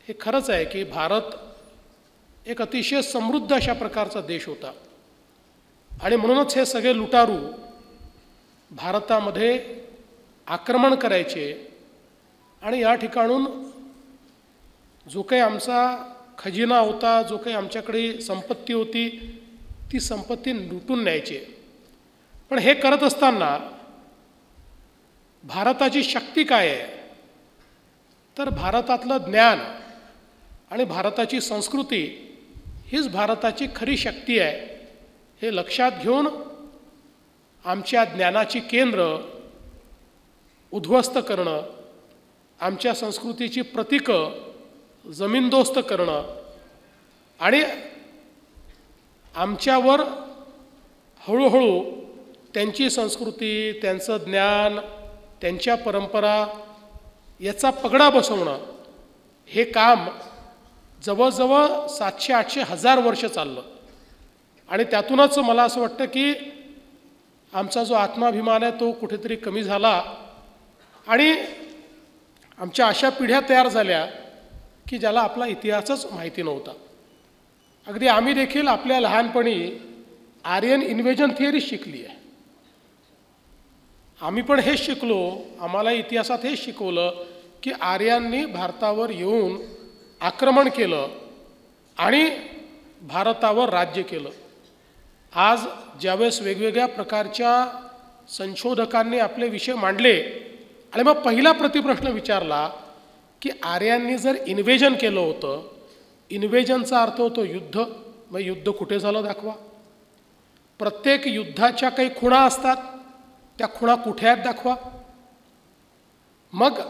हे खरंच आहे की भारत एक अतिशय समृद्ध अशा प्रकारचा देश होता. आणि म्हणूनच हे सगळे लुटारू भारतामध्ये आक्रमण करायचे आणि या ठिकाणून जो काही आमचा खजिना होता, जो काही आमच्याकडे संपत्ती होती, ती संपत्ती लुटून न्यायची. पण हे करत असताना भारताची शक्ती काय आहे, तर भारतातलं ज्ञान आणि भारताची संस्कृती हीच भारताची खरी शक्ती आहे. हे लक्षात घेऊन आमच्या ज्ञानाची केंद्र उद्ध्वस्त करणं, आमच्या संस्कृतीची प्रतीकं जमीनदोस्त करणं आणि आमच्यावर हळूहळू त्यांची संस्कृती, त्यांचं ज्ञान, त्यांच्या परंपरा याचा पगडा बसवणं, हे काम जवळजवळ 700-800 हजार वर्ष चाललं. आणि त्यातूनच मला असं वाटतं की आमचा जो आत्माभिमान आहे तो कुठेतरी कमी झाला आणि आमच्या अशा पिढ्या तयार झाल्या की ज्याला आपला इतिहासच माहिती नव्हता. अगदी आम्ही देखील आपल्या लहानपणी आर्यन इन्व्हेजन थिअरी शिकली आहे. आम्ही पण हेच शिकलो, आम्हाला इतिहासात हेच शिकवलं की आर्यांनी भारतावर येऊन आक्रमण केलं आणि भारतावर राज्य केलं. आज ज्यावेळेस वेगवेगळ्या प्रकारच्या संशोधकांनी आपले विषय मांडले आणि मग पहिला प्रतिप्रश्न विचारला की आर्यांनी जर इन्व्हेजन केलं होतं, इन्व्हेजनचा अर्थ होतो युद्ध, मग युद्ध कुठे झालं दाखवा. प्रत्येक युद्धाच्या काही खुणा असतात, त्या खुणा कुठे आहेत दाखवा. मग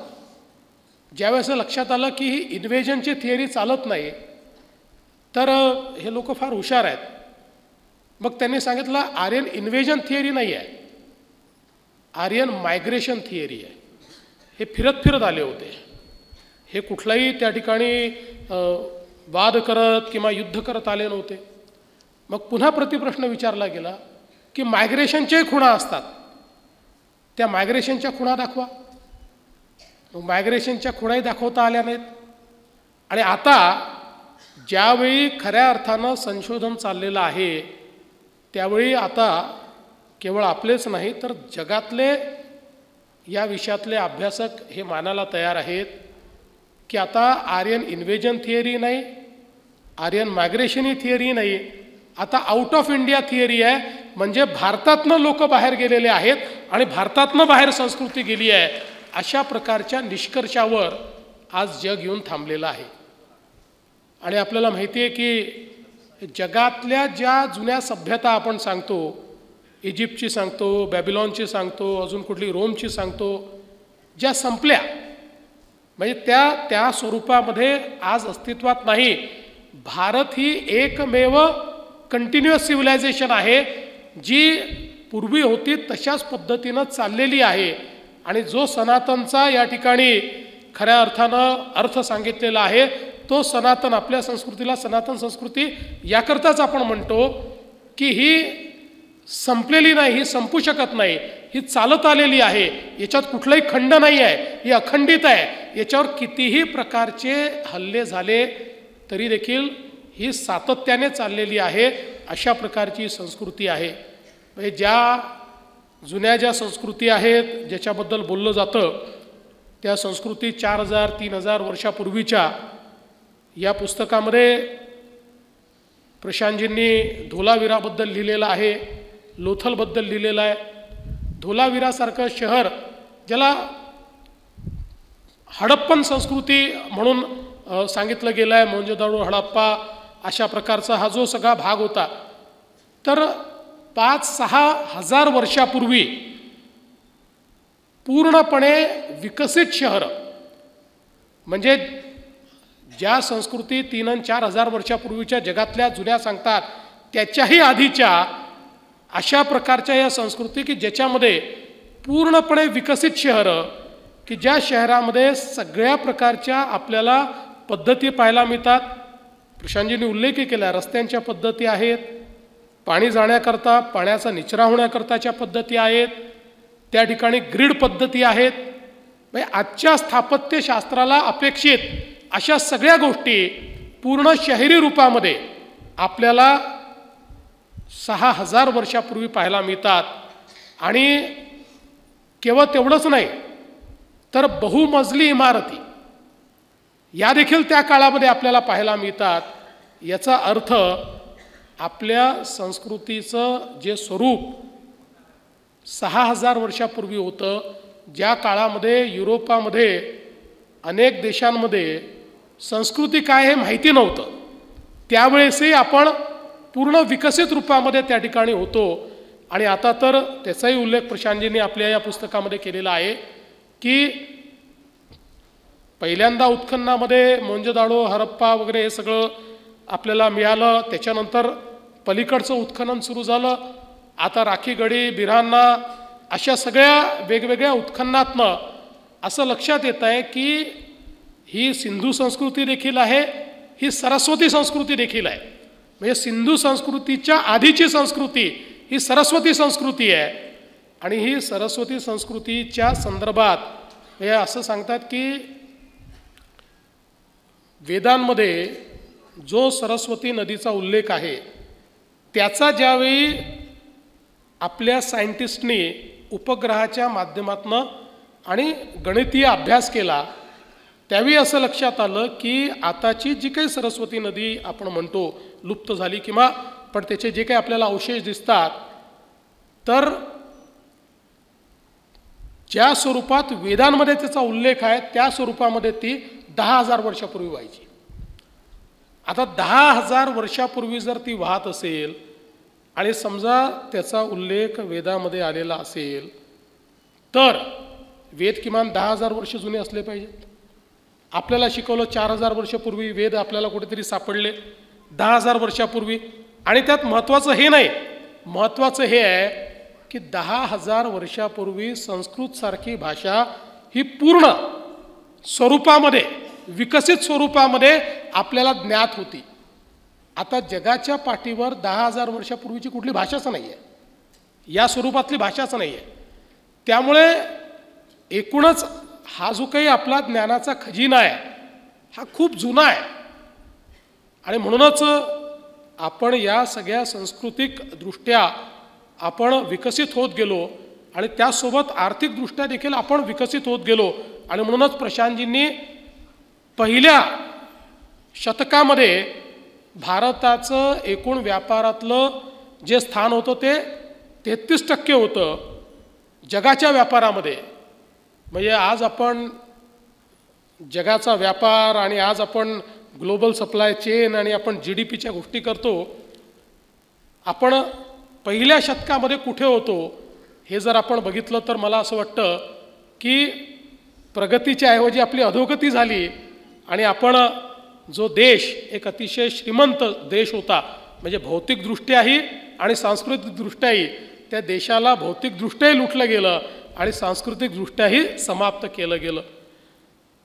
ज्यावेळेस लक्षात आलं की ही इन्व्हेजनची थिअरी चालत नाही, तर हे लोक फार हुशार आहेत. मग त्यांनी सांगितलं आर्यन इन्व्हेजन थिअरी नाही आहे, आर्यन मायग्रेशन थिअरी आहे. हे फिरत फिरत आले होते, हे कुठलाही त्या ठिकाणी वाद करत किंवा युद्ध करत आले नव्हते. मग पुन्हा प्रतिप्रश्न विचारला गेला की मायग्रेशनच्याही खुणा असतात, त्या मायग्रेशनच्या खुणा दाखवा. मग मायग्रेशनच्या खुणाही दाखवता आल्या नाहीत. आणि आता ज्यावेळी खऱ्या अर्थानं संशोधन चाललेलं आहे, त्यावेळी आता केवळ आपलेच नाही तर जगातले या विषयातले अभ्यासक हे मानायला तयार आहेत की आता आर्यन इन्व्हेजन थिअरी नाही, आर्यन मायग्रेशन थिअरी नाही, आता आउट ऑफ इंडिया थिअरी आहे. म्हणजे भारतातनं लोक बाहेर गेलेले आहेत आणि भारतातनं बाहेर संस्कृती गेली आहे, अशा प्रकारच्या निष्कर्षावर आज जग येऊन थांबलेलं आहे. आणि आपल्याला माहिती आहे की जगातल्या ज्या जुन्या सभ्यता आपण सांगतो, इजिप्तची सांगतो, बॅबिलॉनची सांगतो, अजून कुठली रोमची सांगतो, ज्या संपल्या म्हणजे त्या स्वरूपामध्ये आज अस्तित्वात नाही. भारत ही एकमेव कंटिन्युअस सिव्हिलायझेशन आहे जी पूर्वी होती तशाच पद्धतीनं चाललेली आहे. आणि जो सनातनचा या ठिकाणी खऱ्या अर्थानं अर्थ सांगितलेला आहे तो सनातन, आपल्या संस्कृतीला सनातन संस्कृती याकरताच आपण म्हणतो की ही संपलेली नाही, ही संपू शकत नाही, ही चालत आलेली आहे, याच्यात कुठलाही खंड नाही आहे, ही अखंडित आहे. याच्यावर कितीही प्रकारचे हल्ले झाले तरी देखील ही सातत्याने चाललेली आहे, अशा प्रकारची संस्कृती आहे. म्हणजे ज्या जुन्या ज्या संस्कृती आहेत ज्याच्याबद्दल बोललं जातं त्या संस्कृती 4000-3000 वर्षापूर्वीच्या या पुस्तकामध्ये प्रशांतजींनी धोलावीराबद्दल लिहिलेलं आहे, लोथलबद्दल लिहिलेलं आहे. धोलावीरासारखं शहर ज्याला हडप्पन संस्कृती म्हणून सांगितलं गेलं आहे, मोहनजोदडो, हडप्पा अशा प्रकारचा हा जो सगळा भाग होता, तर 5-6 हजार वर्षापूर्वी पूर्णपणे विकसित शहर, म्हणजे ज्या संस्कृती 3 आणि 4 हजार वर्षापूर्वीच्या जगातल्या जुन्या सांगतात त्याच्याही आधीच्या अशा प्रकारच्या या संस्कृती की ज्याच्यामध्ये पूर्णपणे विकसित शहरं, की ज्या शहरामध्ये सगळ्या प्रकारच्या आपल्याला पद्धती पाहायला मिळतात. प्रशांतजींनी उल्लेख केला, रस्त्यांच्या पद्धती आहेत, पाणी जाण्याकरता पाण्याचा निचरा होण्याकरताच्या पद्धती आहेत, त्या ठिकाणी ग्रीड पद्धती आहेत. म्हणजे आजच्या स्थापत्यशास्त्राला अपेक्षित अशा सगळ्या गोष्टी पूर्ण शहरी रूपामध्ये आपल्याला 6000 वर्षापूर्वी पाहायला मिळतात. आणि केवळ तेवढंच नाही तर बहुमजली इमारती या देखील त्या काळामध्ये आपल्याला पाहायला मिळतात. याचा अर्थ आपल्या संस्कृतीचं जे स्वरूप 6000 वर्षापूर्वी होतं, ज्या काळामध्ये युरोपामध्ये अनेक देशांमध्ये संस्कृती काय हे माहिती नव्हतं, त्यावेळेसही आपण पूर्ण विकसित रूपामध्ये त्या ठिकाणी होतो. आणि आता तर त्याचाही उल्लेख प्रशांतजींनी आपल्या या पुस्तकामध्ये केलेला आहे की पहिल्यांदा उत्खननामध्ये मोंजोदाडो, हरप्पा वगैरे हे सगळं आपल्याला मिळालं. त्याच्यानंतर पलीकडचं उत्खनन सुरू झालं. आता राखीगढी, बिऱ्हाणा अशा सगळ्या वेगवेगळ्या उत्खननातनं असं लक्षात येत आहे की ही सिंधू संस्कृती देखील आहे, ही सरस्वती संस्कृती देखील आहे. म्हणजे सिंधू संस्कृतीच्या आधीची संस्कृती ही सरस्वती संस्कृती आहे. आणि ही सरस्वती संस्कृतीच्या संदर्भात हे असं सांगतात की वेदांमध्ये जो सरस्वती नदीचा उल्लेख आहे त्याचा ज्यावेळी आपल्या सायंटिस्टनी उपग्रहाच्या माध्यमातून आणि गणितीय अभ्यास केला त्यावेळी असं लक्षात आलं की आताची जी काही सरस्वती नदी आपण म्हणतो लुप्त झाली किंवा पण त्याचे जे काही आपल्याला अवशेष दिसतात तर ज्या स्वरूपात वेदांमध्ये त्याचा उल्लेख आहे त्या स्वरूपामध्ये ती 10,000 वर्षापूर्वी व्हायची. आता 10,000 वर्षापूर्वी जर ती वाहत असेल आणि समजा त्याचा उल्लेख वेदामध्ये आलेला असेल तर वेद किमान 10,000 वर्ष जुने असले पाहिजेत. आपल्याला शिकवलं 4,000 वर्षापूर्वी वेद आपल्याला कुठेतरी सापडले 10,000 वर्षापूर्वी. आणि त्यात महत्त्वाचं हे नाही, महत्त्वाचं हे आहे की 10,000 वर्षापूर्वी संस्कृतसारखी भाषा ही पूर्ण स्वरूपामध्ये विकसित स्वरूपामध्ये आपल्याला ज्ञात होती. आता जगाच्या पाठीवर 10,000 वर्षापूर्वीची कुठली भाषाच नाही आहे, या स्वरूपातली भाषाच नाही आहे. त्यामुळे एकूणच हा जो काही आपला ज्ञानाचा खजिना आहे हा खूप जुना आहे. आणि म्हणूनच आपण या सगळ्या सांस्कृतिक दृष्ट्या आपण विकसित होत गेलो आणि त्यासोबत आर्थिकदृष्ट्या देखील आपण विकसित होत गेलो. आणि म्हणूनच प्रशांतजींनी पहिल्या शतकामध्ये भारताचं एकूण व्यापारातलं जे स्थान होतं ते 33% होतं जगाच्या व्यापारामध्ये. म्हणजे आज आपण जगाचा व्यापार आणि आज आपण ग्लोबल सप्लाय चेन आणि आपण GDPच्या गोष्टी करतो. आपण पहिल्या शतकामध्ये कुठे होतो हे जर आपण बघितलं तर मला असं वाटतं की प्रगतीच्या ऐवजी आपली अधोगती झाली. आणि आपण जो देश एक अतिशय श्रीमंत देश होता म्हणजे भौतिकदृष्ट्याही आणि सांस्कृतिकदृष्ट्याही त्या देशाला भौतिकदृष्ट्याही लुटलं गेलं आणि सांस्कृतिकदृष्ट्याही समाप्त केलं गेलं.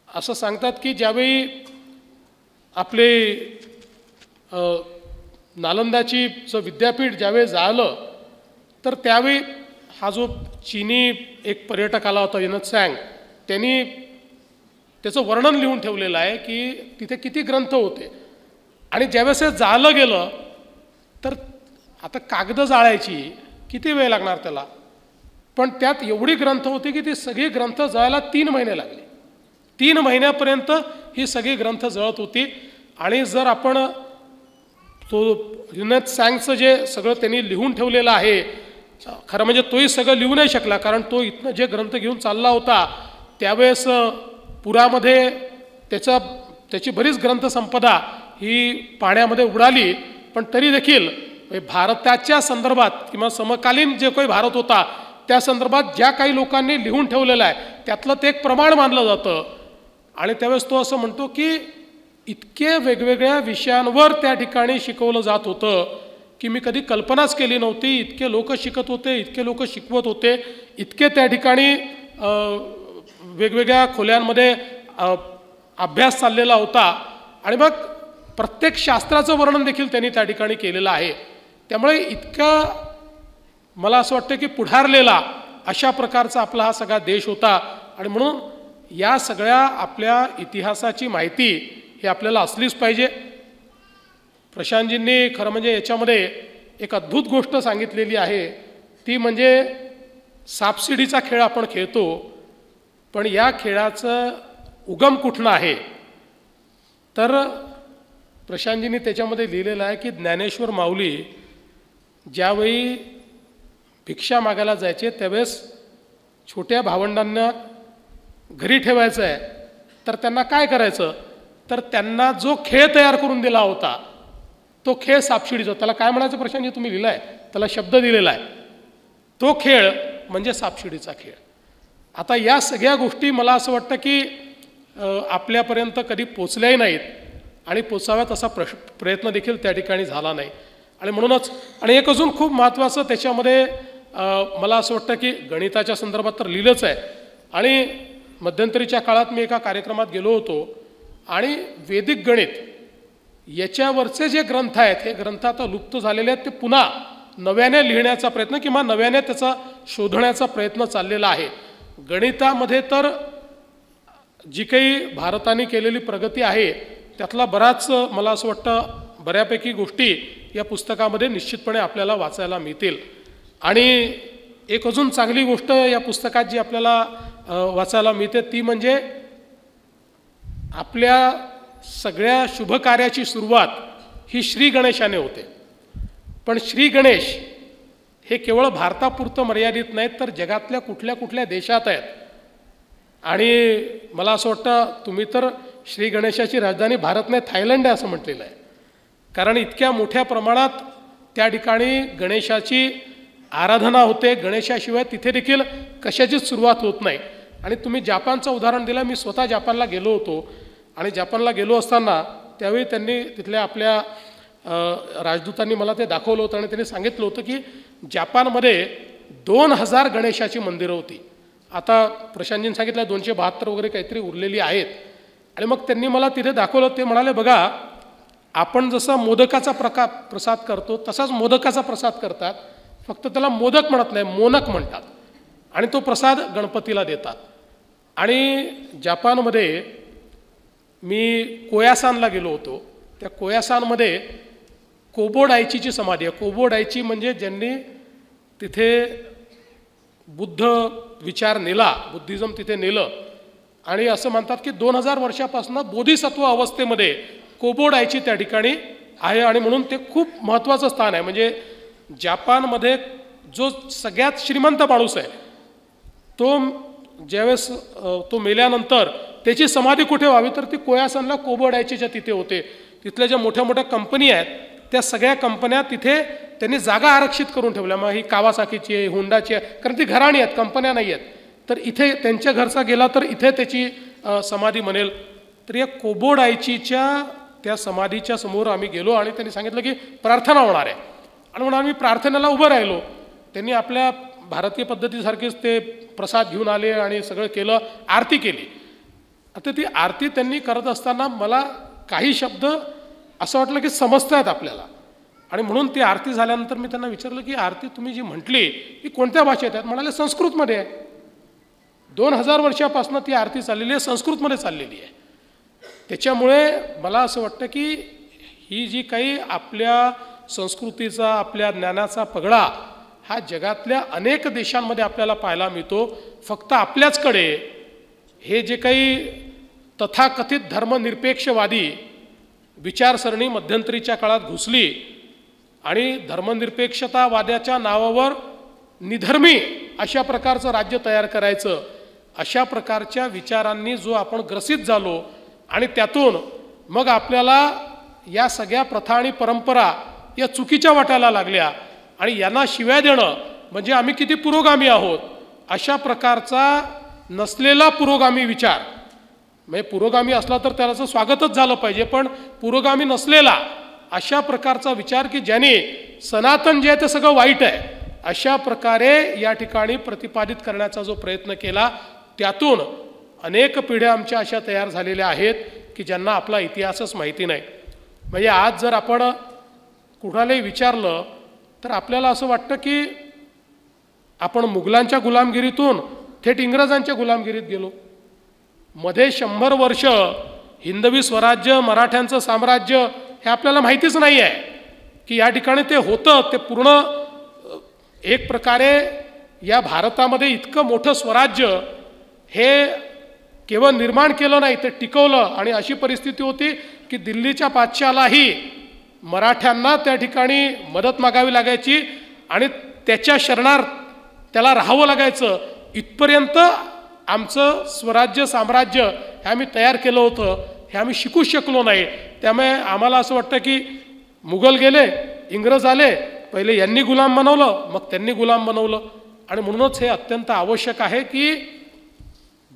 असं सांगतात की ज्यावेळी आपले नालंदाची विद्यापीठ ज्यावेळी झालं तर त्यावेळी हा जो चीनी एक पर्यटक आला होता युनत सॅंग, त्यांनी त्याचं वर्णन लिहून ठेवलेलं आहे की तिथे किती ग्रंथ होते. आणि ज्यावेळेस हे जाळलं गेलं तर आता कागदं जाळायची किती वेळ लागणार त्याला, पण त्यात एवढी ग्रंथ होती की ती सगळी ग्रंथ जळायला 3 महिने लागले. 3 महिन्यापर्यंत ही सगळी ग्रंथ जळत होती. आणि जर आपण तो युनत सॅंगचं जे सगळं त्यांनी लिहून ठेवलेलं आहे, खरं म्हणजे तोही सगळं लिहू नाही शकला कारण तो इथनं जे ग्रंथ घेऊन चालला होता त्यावेळेस पुरामध्ये त्याची बरीच ग्रंथसंपदा ही पाण्यामध्ये उडाली. पण तरी देखील भारताच्या संदर्भात किंवा समकालीन जे काही भारत होता त्या संदर्भात ज्या काही लोकांनी लिहून ठेवलेलं आहे त्यातलं ते एक प्रमाण मानलं जातं. आणि त्यावेळेस तो असं म्हणतो की इतके वेगवेगळ्या विषयांवर त्या ठिकाणी शिकवलं जात होतं की मी कधी कल्पनाच केली नव्हती. इतके लोक शिकत होते, इतके लोक शिकवत होते, इतके त्या ठिकाणी वेगवेगळ्या खोल्यांमध्ये अभ्यास चाललेला होता. आणि मग प्रत्येक शास्त्राचं वर्णन देखील त्यांनी त्या ठिकाणी केलेलं आहे. त्यामुळे इतका मला असं वाटतं की पुढारलेला अशा प्रकारचा आपला हा सगळा देश होता. आणि म्हणून या सगळ्या आपल्या इतिहासाची माहिती ही आपल्याला असलीच पाहिजे. प्रशांतजींनी खरं म्हणजे याच्यामध्ये एक अद्भुत गोष्ट सांगितलेली आहे ती म्हणजे सापशिडीचा खेळ आपण खेळतो पण या खेळाचं उगम कुठनं आहे तर प्रशांतजींनी त्याच्यामध्ये लिहिलेलं आहे की ज्ञानेश्वर माऊली ज्यावेळी भिक्षा मागायला जायचे त्यावेळेस छोट्या भावंडांना घरी ठेवायचं आहे तर त्यांना काय करायचं, तर त्यांना जो खेळ तयार करून दिला होता तो खेळ सापशिडीचा, त्याला काय म्हणायचं प्रशांतजी तुम्ही लिहिला आहे, त्याला शब्द दिलेला आहे, तो खेळ म्हणजे सापशिडीचा खेळ. आता या सगळ्या गोष्टी मला असं वाटतं की आपल्यापर्यंत कधी पोचल्याही नाहीत आणि पोचाव्यात असा प्रयत्न देखील त्या ठिकाणी झाला नाही. आणि म्हणूनच आणि एक अजून खूप महत्त्वाचं त्याच्यामध्ये मला असं वाटतं की गणिताच्या संदर्भात तर लिहिलंच आहे. आणि मध्यंतरीच्या काळात मी एका कार्यक्रमात गेलो होतो आणि वैदिक गणित याच्यावरचे जे ग्रंथ आहेत हे ग्रंथ आता लुप्त झालेले आहेत, ते पुन्हा नव्याने लिहिण्याचा प्रयत्न किंवा नव्याने त्याचा शोधण्याचा प्रयत्न चाललेला आहे. गणितामध्ये तर जी काही भारताने केलेली प्रगती आहे त्यातला बराच मला असं वाटतं बऱ्यापैकी गोष्टी या पुस्तकामध्ये निश्चितपणे आपल्याला वाचायला मिळतील. आणि एक अजून चांगली गोष्ट या पुस्तकात जी आपल्याला वाचायला मिळते ती म्हणजे आपल्या सगळ्या शुभकार्याची सुरुवात ही श्री गणेशाने होते. पण श्री गणेश हे केवळ भारतापुरतं मर्यादित नाहीत तर जगातल्या कुठल्या कुठल्या देशात आहेत. आणि मला असं वाटतं तुम्ही तर श्री गणेशाची राजधानी भारत नाही थायलंड आहे असं म्हटलेलं आहे, कारण इतक्या मोठ्या प्रमाणात त्या ठिकाणी गणेशाची आराधना होते. गणेशाशिवाय तिथे देखील कशाचीच सुरुवात होत नाही. आणि तुम्ही जापानचं उदाहरण दिलं, मी स्वतः जापानला गेलो होतो आणि जापानला गेलो असताना त्यावेळी त्यांनी तिथल्या आपल्या राजदूतांनी मला ते दाखवलं होतं आणि त्यांनी सांगितलं होतं की जापानमध्ये 2000 गणेशाची मंदिरं होती. आता प्रशांतजींनी सांगितलं 272 वगैरे काहीतरी उरलेली आहेत. आणि मग त्यांनी मला तिथे दाखवलं, ते म्हणाले बघा आपण जसं मोदकाचा प्रसाद करतो तसाच मोदकाचा प्रसाद करतात, फक्त त्याला मोदक म्हणत नाही मोनक म्हणतात आणि तो प्रसाद गणपतीला देतात. आणि जापानमध्ये मी कोयासानला गेलो होतो, त्या कोयासानमध्ये कोबोडायचीची समाधी आहे. कोबोडायची म्हणजे ज्यांनी तिथे बुद्ध विचार नेला, बुद्धिझम तिथे नेलं आणि असं म्हणतात की 2000 वर्षापासून बोधिसत्व अवस्थेमध्ये कोबोडायची त्या ठिकाणी आहे आणि म्हणून ते खूप महत्त्वाचं स्थान आहे. म्हणजे जापानमध्ये जो सगळ्यात श्रीमंत माणूस आहे तो ज्यावेळेस तो मेल्यानंतर त्याची समाधी कुठे व्हावी तर ती कोयासानला कोबोडायचीच्या तिथे होते. तिथल्या ज्या मोठ्या मोठ्या कंपनी आहेत त्या सगळ्या कंपन्या तिथे त्यांनी जागा आरक्षित करून ठेवल्या. मग ही कावासाकीची आहे, होंडाची आहे, कारण ती घराणी आहेत, कंपन्या नाही आहेत. तर इथे त्यांच्या घरचा गेला तर इथे त्याची समाधी बनेल. तर या कोबोडायचीच्या त्या समाधीच्या समोर आम्ही गेलो आणि त्यांनी सांगितलं की प्रार्थना होणार आहे. आणि म्हणून आम्ही प्रार्थनेला उभं राहिलो. त्यांनी आपल्या भारतीय पद्धतीसारखेच ते प्रसाद घेऊन आले आणि सगळं केलं, आरती केली. आता ती आरती त्यांनी करत असताना मला काही शब्द असं वाटलं की समजत आहेत आपल्याला. आणि म्हणून ती आरती झाल्यानंतर मी त्यांना विचारलं की आरती तुम्ही जी म्हटली ती कोणत्या भाषेत आहेत? म्हणाले संस्कृतमध्ये आहे. 2000 वर्षापासून ती आरती चाललेली आहे, संस्कृतमध्ये चाललेली आहे. त्याच्यामुळे मला असं वाटतं की ही जी काही आपल्या संस्कृतीचा आपल्या ज्ञानाचा पगडा हा जगातल्या अनेक देशांमध्ये आपल्याला पाहायला मिळतो. फक्त आपल्याचकडे हे जे काही तथाकथित धर्मनिरपेक्षवादी विचारसरणी मध्यंतरीच्या काळात घुसली आणि धर्मनिरपेक्षतावाद्याच्या नावावर निधर्मी अशा प्रकारचं राज्य तयार करायचं, अशा प्रकारच्या विचारांनी जो आपण ग्रसित झालो आणि त्यातून मग आपल्याला या सगळ्या प्रथा आणि परंपरा या चुकीच्या वाटायला लागल्या आणि यांना शिव्या देणं म्हणजे आम्ही किती पुरोगामी आहोत अशा प्रकारचा नसलेला पुरोगामी विचार. म्हणजे पुरोगामी असला तर त्याचं स्वागतच झालं पाहिजे, पण पुरोगामी नसलेला अशा प्रकारचा विचार की ज्याने सनातन जे आहे ते सगळं वाईट आहे अशा प्रकारे या ठिकाणी प्रतिपादित करण्याचा जो प्रयत्न केला त्यातून अनेक पिढ्या आमच्या अशा तयार झालेल्या आहेत की ज्यांना आपला इतिहासच माहिती नाही. म्हणजे आज जर आपण कुणालाही विचारलं तर आपल्याला असं वाटतं की आपण मुघलांच्या गुलामगिरीतून थेट इंग्रजांच्या गुलामगिरीत गेलो. मध्ये 100 वर्ष हिंदवी स्वराज्य, मराठ्यांचं साम्राज्य हे आपल्याला माहितीच नाही आहे की या ठिकाणी ते होतं. ते पूर्ण एक प्रकारे या भारतामध्ये इतकं मोठं स्वराज्य हे केवळ निर्माण केलं नाही, ते टिकवलं. आणि अशी परिस्थिती होती की दिल्लीच्या बादशालाही मराठ्यांना त्या ठिकाणी मदत मागावी लागायची आणि त्याच्या शरणार्थ त्याला राहावं लागायचं. इथपर्यंत आमचं स्वराज्य साम्राज्य हे आम्ही तयार केलं होतं, हे आम्ही शिकू शकलो नाही. त्यामुळे आम्हाला असं वाटतं की मुघल गेले, इंग्रज आले, पहिले यांनी गुलाम बनवलं, मग त्यांनी गुलाम बनवलं. आणि म्हणूनच हे अत्यंत आवश्यक आहे की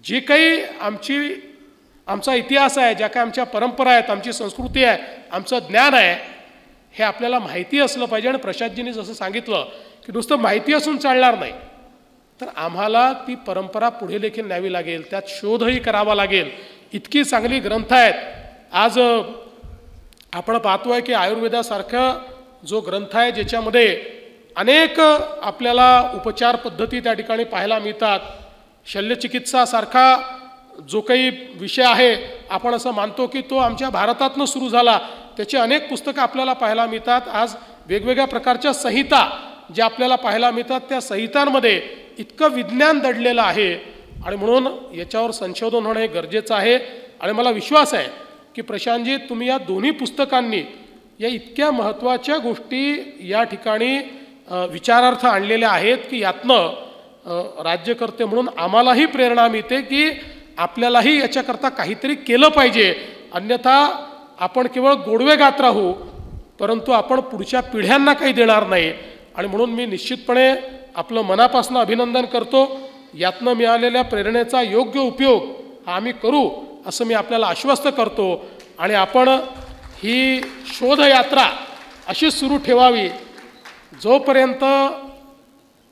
जी काही आमचा इतिहास आहे, ज्या काही आमच्या परंपरा आहेत, आमची संस्कृती आहे, आमचं ज्ञान आहे, हे आपल्याला माहिती असलं पाहिजे. आणि प्रशांतजींनी जसं सांगितलं की नुसतं माहिती असून चालणार नाही, तर आम्हाला ती परंपरा पुढे देखील न्यावी लागेल, त्यात शोधही करावा लागेल. इतकी चांगली ग्रंथ आहेत. आज आपण पाहतो आहे की आयुर्वेदासारखा जो ग्रंथ आहे ज्याच्यामध्ये अनेक आपल्याला उपचार पद्धती त्या ठिकाणी पाहायला मिळतात. शल्यचिकित्सासारखा जो काही विषय आहे आपण असं मानतो की तो आमच्या भारतातनं सुरू झाला, त्याची अनेक पुस्तकं आपल्याला पाहायला मिळतात. आज वेगवेगळ्या प्रकारच्या संहिता ज्या आपल्याला पाहायला मिळतात, त्या संहितांमध्ये इतकं विज्ञान दडलेलं आहे. आणि म्हणून याच्यावर संशोधन होणं हे गरजेचं आहे. आणि मला विश्वास आहे की प्रशांतजी, तुम्ही या दोन्ही पुस्तकांनी या इतक्या महत्त्वाच्या गोष्टी या ठिकाणी विचारार्थ आणलेल्या आहेत की यातनं राज्यकर्ते म्हणून आम्हालाही प्रेरणा मिळते की आपल्यालाही याच्याकरता काहीतरी केलं पाहिजे. अन्यथा आपण केवळ गोडवे गात राहू, परंतु आपण पुढच्या पिढ्यांना काही देणार नाही. आणि म्हणून मी निश्चितपणे आपलं मनापासून अभिनंदन करतो. यातनं मिळालेल्या प्रेरणेचा योग्य उपयोग हा आम्ही करू असं मी आपल्याला आश्वस्त करतो. आणि आपण ही शोधयात्रा अशीच सुरू ठेवावी जोपर्यंत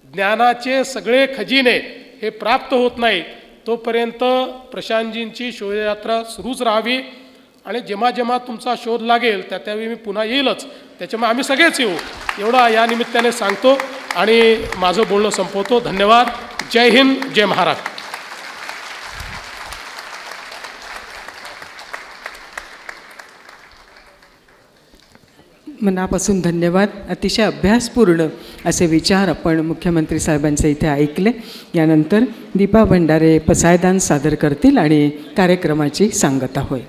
ज्ञानाचे सगळे खजिने हे प्राप्त होत नाही, तोपर्यंत प्रशांतजींची शोधयात्रा सुरूच राहावी. आणि जेव्हा जेव्हा तुमचा शोध लागेल त्यावेळी मी पुन्हा येईलच, त्याच्यामुळे आम्ही सगळेच येऊ एवढा या निमित्ताने सांगतो आणि माझं बोलणं संपवतो. धन्यवाद. जय हिंद, जय महाराष्ट्र. मनापासून धन्यवाद. अतिशय अभ्यासपूर्ण असे विचार आपण मुख्यमंत्री साहेबांचे इथे ऐकले. यानंतर दीपा भंडारे पसायदान सादर करतील आणि कार्यक्रमाची सांगता होईल.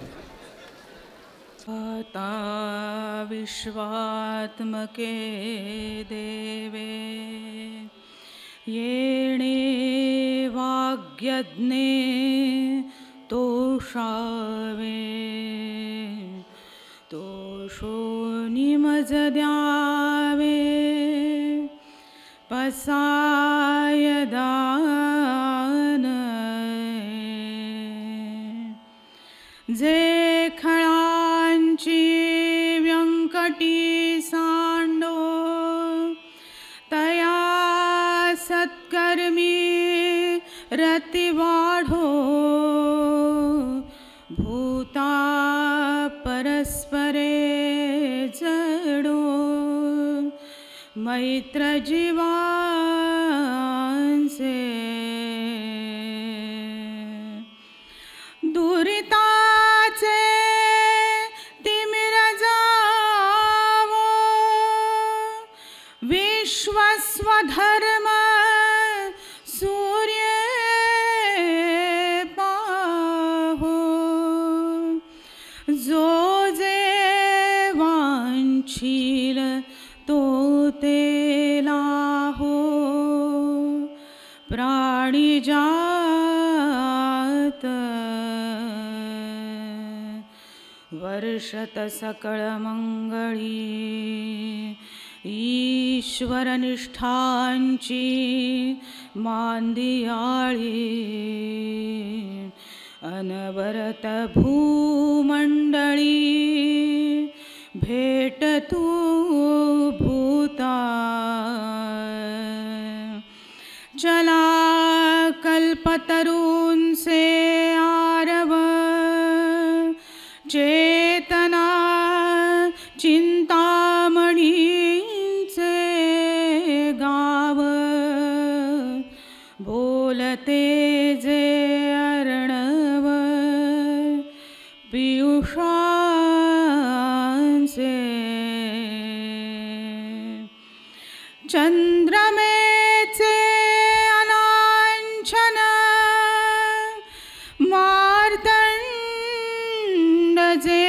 विश्वात्मके देवे येणे वाग्यज्ञे तोषावे तोषोनी मज द्यावे पसायदान जे खळांची व्यंकटी सांडो तया सत्कर्मी रती वाढो भूता परस्परे जडो मैत्र जीवांचे दुरिताचे तिमिर जावो विश्वस्वधर्म सूर्य पाहो जो जे वांछील तो ते लाहो प्राणी जात वर्षत सकळ मंगळी ईश्वर निष्ठांची मांदियाळी अनवरत भूमंडळी भेट तू भूता चला कल्पतरून से आरव चेतना चिंतामणींचे गाव बोलते जे अर्णव पियुषांचे चंद्रमेचे अनांछन मार्तंड जे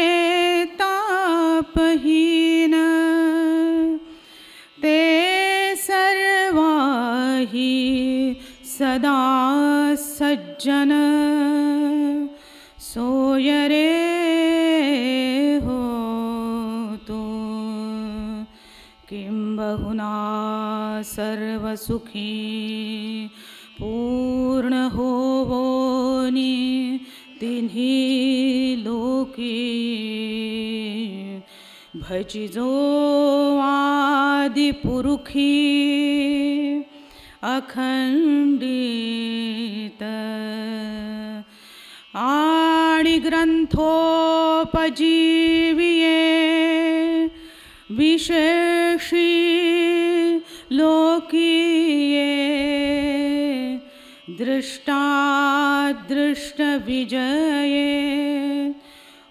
सज्जन सोय रे हो तो किंबहुना सर्वसुखी पूर्ण होवोनी तिन्ही लोकी भजिजो आदि पुरुखी अखंडित आणि ग्रंथोपजीविये विशेषी लोकीये दृष्टादृष्ट विजये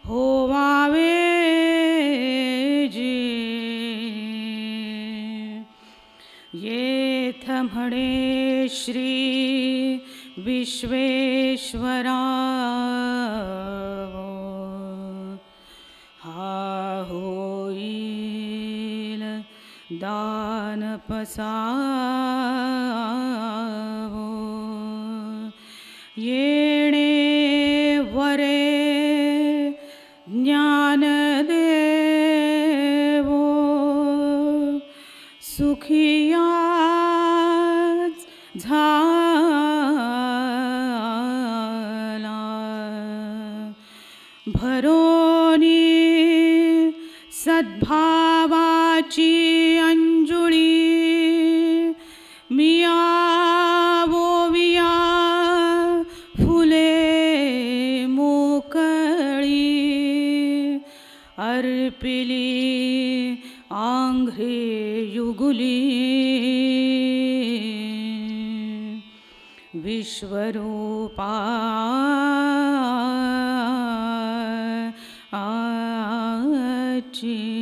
होवावे जे येथ म्हणे श्री विश्वेश्वरा हा होईल दान पसावो येणे वरे ज्ञान देवो सुखियाच झाला भरोनी सद्भावाची अंजुळी मिया वोविया फुले मोकळी अर्पिली आंघ्रे युगुली विश्वरूपा आची